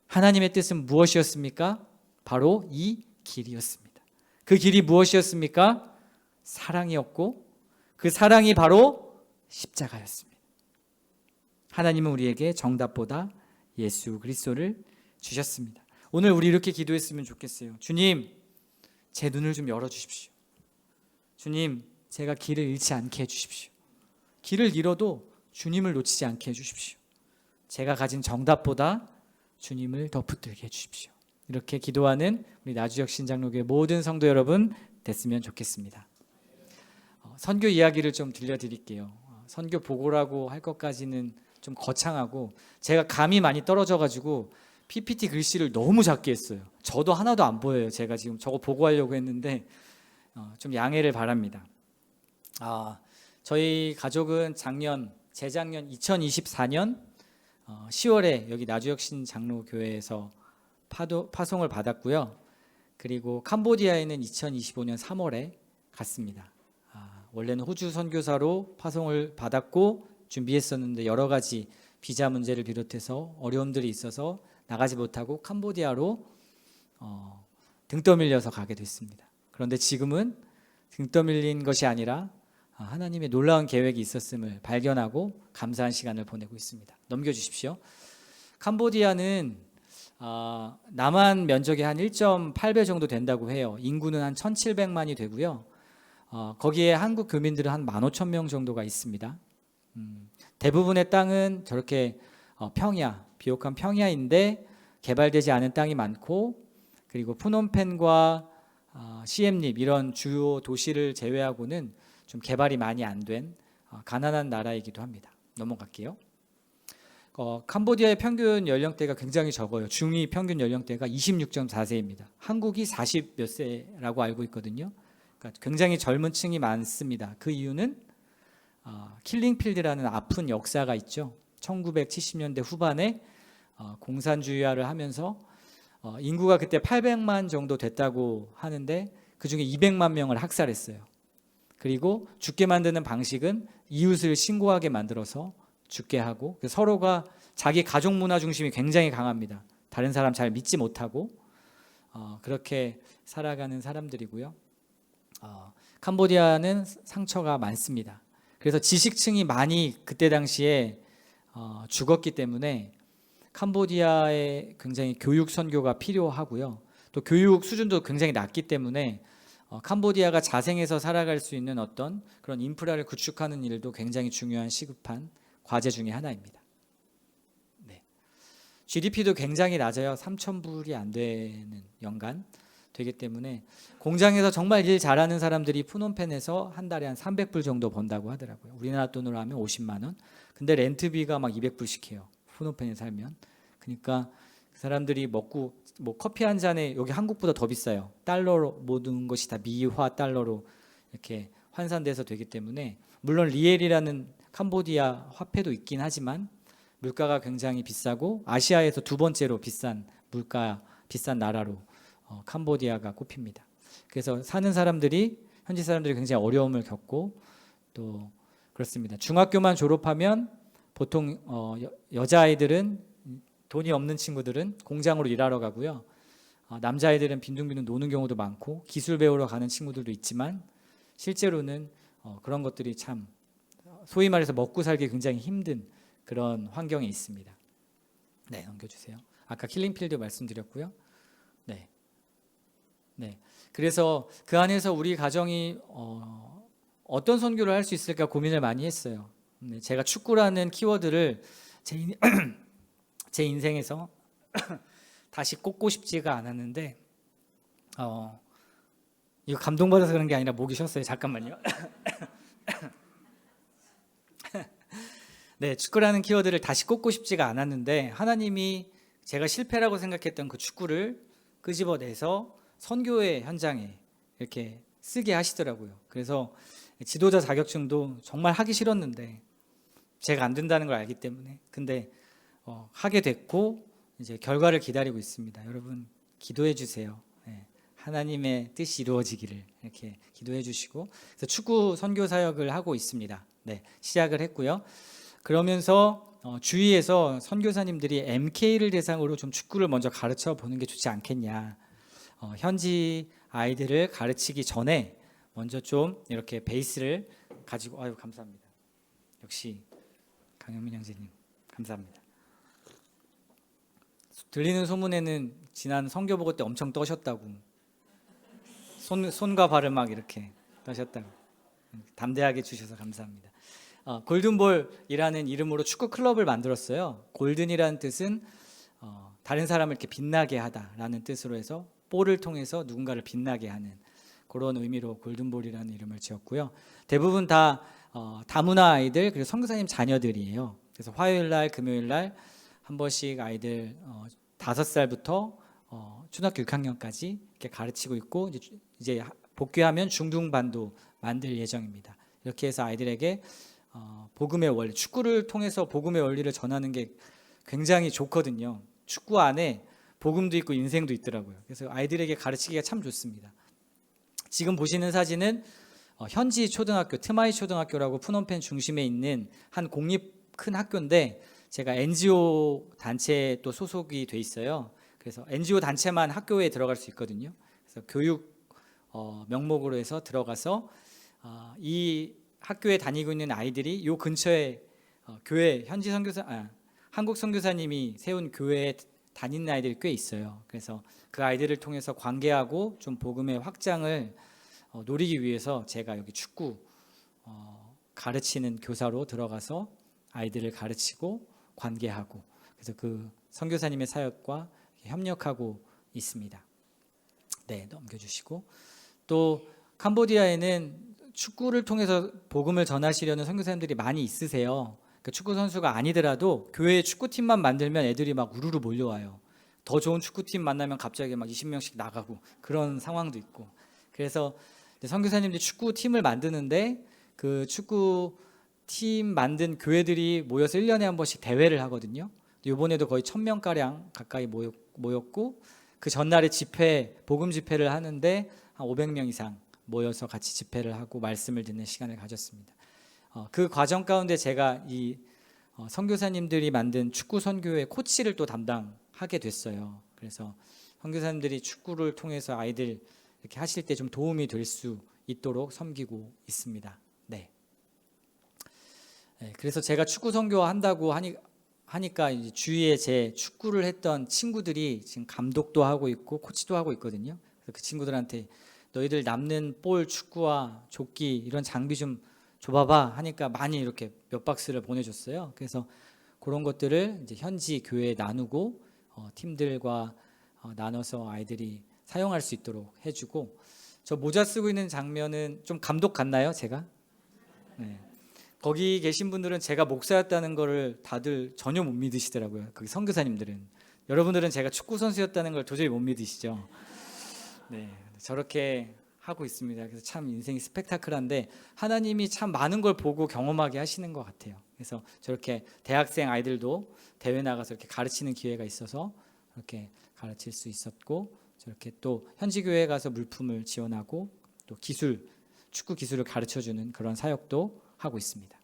하나님의 뜻은 무엇이었습니까? 바로 이 길이었습니다. 그 길이 무엇이었습니까? 사랑이었고 그 사랑이 바로 십자가였습니다. 하나님은 우리에게 정답보다 예수 그리스도를 주셨습니다. 오늘 우리 이렇게 기도했으면 좋겠어요. 주님, 제 눈을 좀 열어주십시오. 주님, 제가 길을 잃지 않게 해주십시오. 길을 잃어도 주님을 놓치지 않게 해주십시오. 제가 가진 정답보다 주님을 더 붙들게 해주십시오. 이렇게 기도하는 우리 나주역 신장로교회 모든 성도 여러분 됐으면 좋겠습니다. 선교 이야기를 좀 들려드릴게요. 선교 보고라고 할 것까지는 좀 거창하고 제가 감이 많이 떨어져가지고 PPT 글씨를 너무 작게 했어요. 저도 하나도 안 보여요. 제가 지금 저거 보고하려고 했는데 좀 양해를 바랍니다. 저희 가족은 재작년 2024년 10월에 여기 나주역 신장로교회에서 파송을 받았고요. 그리고 캄보디아에는 2025년 3월에 갔습니다. 원래는 호주 선교사로 파송을 받았고 준비했었는데 여러 가지 비자 문제를 비롯해서 어려움들이 있어서 나가지 못하고 캄보디아로 등 떠밀려서 가게 됐습니다. 그런데 지금은 등 떠밀린 것이 아니라 하나님의 놀라운 계획이 있었음을 발견하고 감사한 시간을 보내고 있습니다. 넘겨주십시오. 캄보디아는 남한 면적의 한 1.8배 정도 된다고 해요. 인구는 한 1,700만이 되고요. 거기에 한국 교민들은 한 15,000명 정도가 있습니다. 대부분의 땅은 저렇게 평야, 비옥한 평야인데 개발되지 않은 땅이 많고, 그리고 푸놈펜과 시엠립 이런 주요 도시를 제외하고는 좀 개발이 많이 안 된 가난한 나라이기도 합니다. 넘어갈게요. 캄보디아의 평균 연령대가 굉장히 적어요. 중위 평균 연령대가 26.4세입니다. 한국이 40 몇 세라고 알고 있거든요. 그러니까 굉장히 젊은 층이 많습니다. 그 이유는 킬링필드라는 아픈 역사가 있죠. 1970년대 후반에 공산주의화를 하면서 인구가 그때 800만 정도 됐다고 하는데 그중에 200만 명을 학살했어요. 그리고 죽게 만드는 방식은 이웃을 신고하게 만들어서 죽게 하고, 서로가 자기 가족 문화 중심이 굉장히 강합니다. 다른 사람 잘 믿지 못하고 그렇게 살아가는 사람들이고요. 캄보디아는 상처가 많습니다. 그래서 지식층이 많이 그때 당시에 죽었기 때문에 캄보디아에 굉장히 교육 선교가 필요하고요. 또 교육 수준도 굉장히 낮기 때문에 캄보디아가 자생해서 살아갈 수 있는 어떤 그런 인프라를 구축하는 일도 굉장히 중요한 시급한 과제 중에 하나입니다. 네. GDP도 굉장히 낮아요. 3,000불이 안 되는 연간 되기 때문에 공장에서 정말 일 잘하는 사람들이 푸놈펜에서 한 달에 한 300불 정도 번다고 하더라고요. 우리나라 돈으로 하면 50만 원. 근데 렌트비가 막 200불씩 해요. 푸놈펜에 살면. 그러니까 그 사람들이 먹고 커피 한 잔에 여기 한국보다 더 비싸요. 달러로 모든 것이 다 미화 달러로 이렇게 환산돼서 되기 때문에, 물론 리엘이라는 캄보디아 화폐도 있긴 하지만 물가가 굉장히 비싸고 아시아에서 두 번째로 비싼 나라로 캄보디아가 꼽힙니다. 그래서 현지 사람들이 굉장히 어려움을 겪고 또 그렇습니다. 중학교만 졸업하면 보통 여자아이들은, 돈이 없는 친구들은 공장으로 일하러 가고요. 남자아이들은 빈둥빈둥 노는 경우도 많고 기술 배우러 가는 친구들도 있지만 실제로는 그런 것들이 참 소위 말해서 먹고 살기 굉장히 힘든 그런 환경에 있습니다. 네, 넘겨주세요. 아까 킬링필드 말씀드렸고요. 네. 그래서 그 안에서 우리 가정이 어떤 선교를 할 수 있을까 고민을 많이 했어요. 제가 축구라는 키워드를 제 인생에서 다시 꽂고 싶지가 않았는데 이거 감동받아서 그런 게 아니라 목이 쉬었어요. 잠깐만요. 네, 축구라는 키워드를 다시 꽂고 싶지가 않았는데 하나님이 제가 실패라고 생각했던 그 축구를 끄집어내서 선교의 현장에 이렇게 쓰게 하시더라고요. 그래서 지도자 자격증도 정말 하기 싫었는데 제가 안 된다는 걸 알기 때문에 근데 하게 됐고 이제 결과를 기다리고 있습니다. 여러분 기도해 주세요. 네, 하나님의 뜻이 이루어지기를 이렇게 기도해 주시고, 그래서 축구 선교 사역을 하고 있습니다. 네, 시작을 했고요. 그러면서 주위에서 선교사님들이 MK를 대상으로 좀 축구를 먼저 가르쳐 보는 게 좋지 않겠냐. 현지 아이들을 가르치기 전에 먼저 좀 이렇게 베이스를 가지고, 아유 감사합니다. 역시 강현민 형제님 감사합니다. 들리는 소문에는 지난 성교 보고 때 엄청 떠셨다고. 손과 발을 막 이렇게 떠셨다고. 담대하게 주셔서 감사합니다. 골든볼이라는 이름으로 축구 클럽을 만들었어요. 골든이라는 뜻은 다른 사람을 이렇게 빛나게 하다라는 뜻으로 해서 볼을 통해서 누군가를 빛나게 하는 그런 의미로 골든볼이라는 이름을 지었고요. 대부분 다 다문화 아이들 그리고 선교사님 자녀들이에요. 그래서 화요일 날, 금요일 날 한 번씩 아이들 5살부터 초등학교 6학년까지 이렇게 가르치고 있고 이제 복귀하면 중등반도 만들 예정입니다. 이렇게 해서 아이들에게 복음의 원리, 축구를 통해서 복음의 원리를 전하는 게 굉장히 좋거든요. 축구 안에 복음도 있고 인생도 있더라고요. 그래서 아이들에게 가르치기가 참 좋습니다. 지금 보시는 사진은 현지 초등학교, 트마이 초등학교라고 푸놈펜 중심에 있는 한 공립 큰 학교인데 제가 NGO 단체에 또 소속이 돼 있어요. 그래서 NGO 단체만 학교에 들어갈 수 있거든요. 그래서 교육 명목으로 해서 들어가서 이 학교에 다니고 있는 아이들이 요 근처에 교회 현지 한국 선교사님이 세운 교회에 다니는 아이들이 꽤 있어요. 그래서 그 아이들을 통해서 관계하고 좀 복음의 확장을 노리기 위해서 제가 여기 축구 가르치는 교사로 들어가서 아이들을 가르치고 관계하고 그래서 그 선교사님의 사역과 협력하고 있습니다. 네, 넘겨주시고 또 캄보디아에는 축구를 통해서 복음을 전하시려는 선교사님들이 많이 있으세요. 그 축구 선수가 아니더라도 교회에 축구팀만 만들면 애들이 막 우르르 몰려와요. 더 좋은 축구팀 만나면 갑자기 막 20명씩 나가고 그런 상황도 있고. 그래서 선교사님들이 축구팀을 만드는데 그 축구팀 만든 교회들이 모여서 1년에 한 번씩 대회를 하거든요. 이번에도 거의 1000명가량 가까이 모였고 그 전날에 복음 집회를 하는데 한 500명 이상 모여서 같이 집회를 하고 말씀을 듣는 시간을 가졌습니다. 그 과정 가운데 제가 이 선교사님들이 만든 축구 선교의 코치를 또 담당하게 됐어요. 그래서 선교사님들이 축구를 통해서 아이들 이렇게 하실 때 좀 도움이 될 수 있도록 섬기고 있습니다. 네. 그래서 제가 축구 선교 한다고 하니까 이제 주위에 제 축구를 했던 친구들이 지금 감독도 하고 있고 코치도 하고 있거든요. 그래서 그 친구들한테 너희들 남는 볼 축구와 조끼 이런 장비 좀 줘봐봐 하니까 많이 이렇게 몇 박스를 보내줬어요. 그래서 그런 것들을 이제 현지 교회에 나누고 팀들과 나눠서 아이들이 사용할 수 있도록 해주고 저 모자 쓰고 있는 장면은 좀 감독 같나요, 제가? 네. 거기 계신 분들은 제가 목사였다는 거를 다들 전혀 못 믿으시더라고요. 거기 선교사님들은. 여러분들은 제가 축구 선수였다는 걸 도저히 못 믿으시죠? 네, 저렇게 하고 있습니다. 그래서 참 인생이 스펙타클한데 하나님이 참 많은 걸 보고 경험하게 하시는 것 같아요. 그래서 저렇게 대학생 아이들도 대회 나가서 이렇게 가르치는 기회가 있어서 그렇게 가르칠 수 있었고 저렇게 또 현지 교회에 가서 물품을 지원하고 또 축구 기술을 가르쳐주는 그런 사역도 하고 있습니다.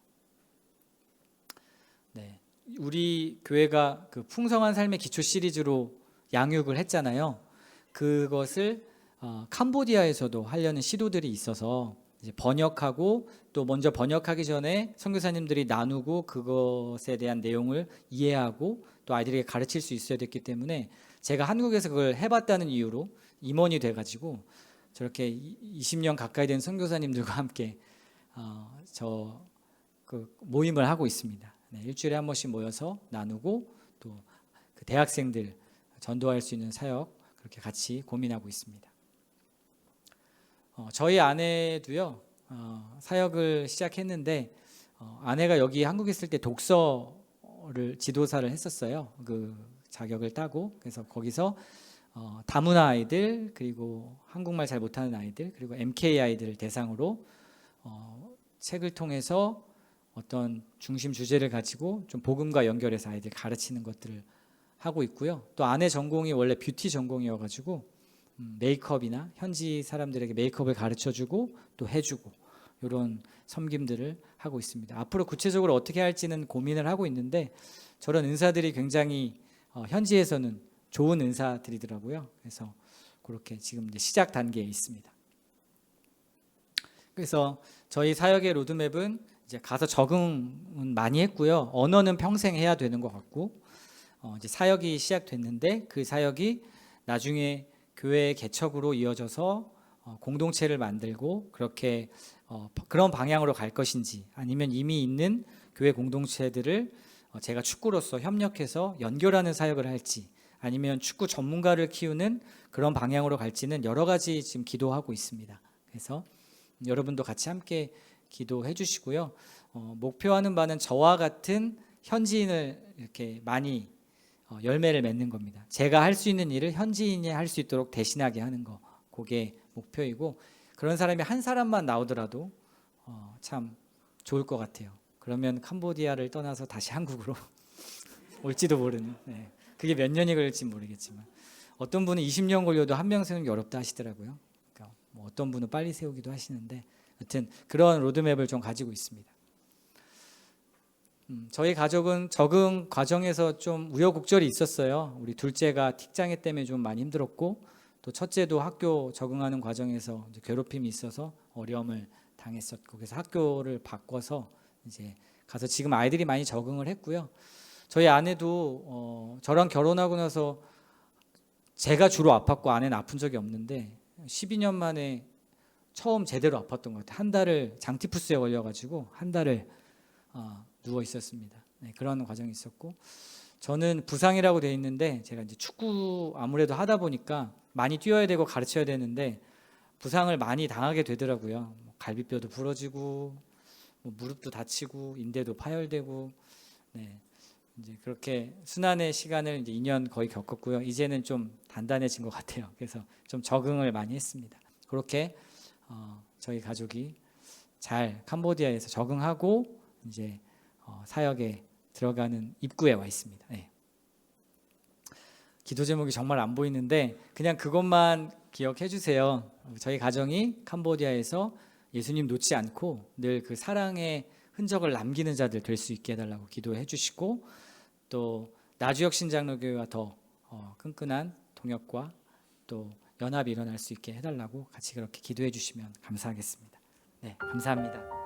네, 우리 교회가 그 풍성한 삶의 기초 시리즈로 양육을 했잖아요. 그것을 캄보디아에서도 하려는 시도들이 있어서 이제 번역하고 또 먼저 번역하기 전에 선교사님들이 나누고 그것에 대한 내용을 이해하고 또 아이들에게 가르칠 수 있어야 됐기 때문에 제가 한국에서 그걸 해봤다는 이유로 임원이 돼가지고 저렇게 20년 가까이 된 선교사님들과 함께 그 모임을 하고 있습니다. 네, 일주일에 한 번씩 모여서 나누고 또 그 대학생들 전도할 수 있는 사역 그렇게 같이 고민하고 있습니다. 저희 아내도요 사역을 시작했는데 아내가 여기 한국에 있을 때 독서를 지도사를 했었어요. 그 자격을 따고 그래서 거기서 다문화 아이들 그리고 한국말 잘 못하는 아이들 그리고 MK 아이들을 대상으로 책을 통해서 어떤 중심 주제를 가지고 좀 복음과 연결해서 아이들 가르치는 것들을 하고 있고요. 또 아내 전공이 원래 뷰티 전공이어가지고 메이크업이나 현지 사람들에게 메이크업을 가르쳐주고 또 해주고 이런 섬김들을 하고 있습니다. 앞으로 구체적으로 어떻게 할지는 고민을 하고 있는데 저런 은사들이 굉장히 현지에서는 좋은 은사들이더라고요. 그래서 그렇게 지금 이제 시작 단계에 있습니다. 그래서 저희 사역의 로드맵은 이제 가서 적응은 많이 했고요. 언어는 평생 해야 되는 것 같고 이제 사역이 시작됐는데 그 사역이 나중에 교회의 개척으로 이어져서 공동체를 만들고 그렇게 그런 방향으로 갈 것인지, 아니면 이미 있는 교회 공동체들을 제가 축구로서 협력해서 연결하는 사역을 할지, 아니면 축구 전문가를 키우는 그런 방향으로 갈지는 여러 가지 지금 기도하고 있습니다. 그래서 여러분도 같이 함께 기도해 주시고요. 목표하는 바는 저와 같은 현지인을 이렇게 많이 열매를 맺는 겁니다. 제가 할 수 있는 일을 현지인이 할 수 있도록 대신하게 하는 거, 그게 목표이고, 그런 사람이 한 사람만 나오더라도 참 좋을 것 같아요. 그러면 캄보디아를 떠나서 다시 한국으로 올지도 모르는, 네. 그게 몇 년이 걸릴지 모르겠지만 어떤 분은 20년 걸려도 한 명 세우는 게 어렵다 하시더라고요. 그러니까 뭐 어떤 분은 빨리 세우기도 하시는데, 하여튼 그런 로드맵을 좀 가지고 있습니다. 저희 가족은 적응 과정에서 좀 우여곡절이 있었어요. 우리 둘째가 틱장애 때문에 좀 많이 힘들었고, 또 첫째도 학교 적응하는 과정에서 이제 괴롭힘이 있어서 어려움을 당했었고, 그래서 학교를 바꿔서 이제 가서 지금 아이들이 많이 적응을 했고요. 저희 아내도 저랑 결혼하고 나서 제가 주로 아팠고 아내는 아픈 적이 없는데 12년 만에 처음 제대로 아팠던 것 같아요. 한 달을 장티푸스에 걸려가지고 한 달을 누워 있었습니다. 네, 그런 과정이 있었고, 저는 부상이라고 되어 있는데 제가 이제 축구 아무래도 하다 보니까 많이 뛰어야 되고 가르쳐야 되는데 부상을 많이 당하게 되더라고요. 갈비뼈도 부러지고 무릎도 다치고 인대도 파열되고, 네, 이제 그렇게 순환의 시간을 이제 2년 거의 겪었고요. 이제는 좀 단단해진 것 같아요. 그래서 좀 적응을 많이 했습니다. 그렇게 저희 가족이 잘 캄보디아에서 적응하고 이제 사역에 들어가는 입구에 와 있습니다. 네. 기도 제목이 정말 안 보이는데 그냥 그것만 기억해 주세요. 저희 가정이 캄보디아에서 예수님 놓지 않고 늘 그 사랑의 흔적을 남기는 자들 될 수 있게 해달라고 기도해 주시고, 또 나주역 신장로교회와 더 끈끈한 동역과 또 연합이 일어날 수 있게 해달라고 같이 그렇게 기도해 주시면 감사하겠습니다. 네, 감사합니다.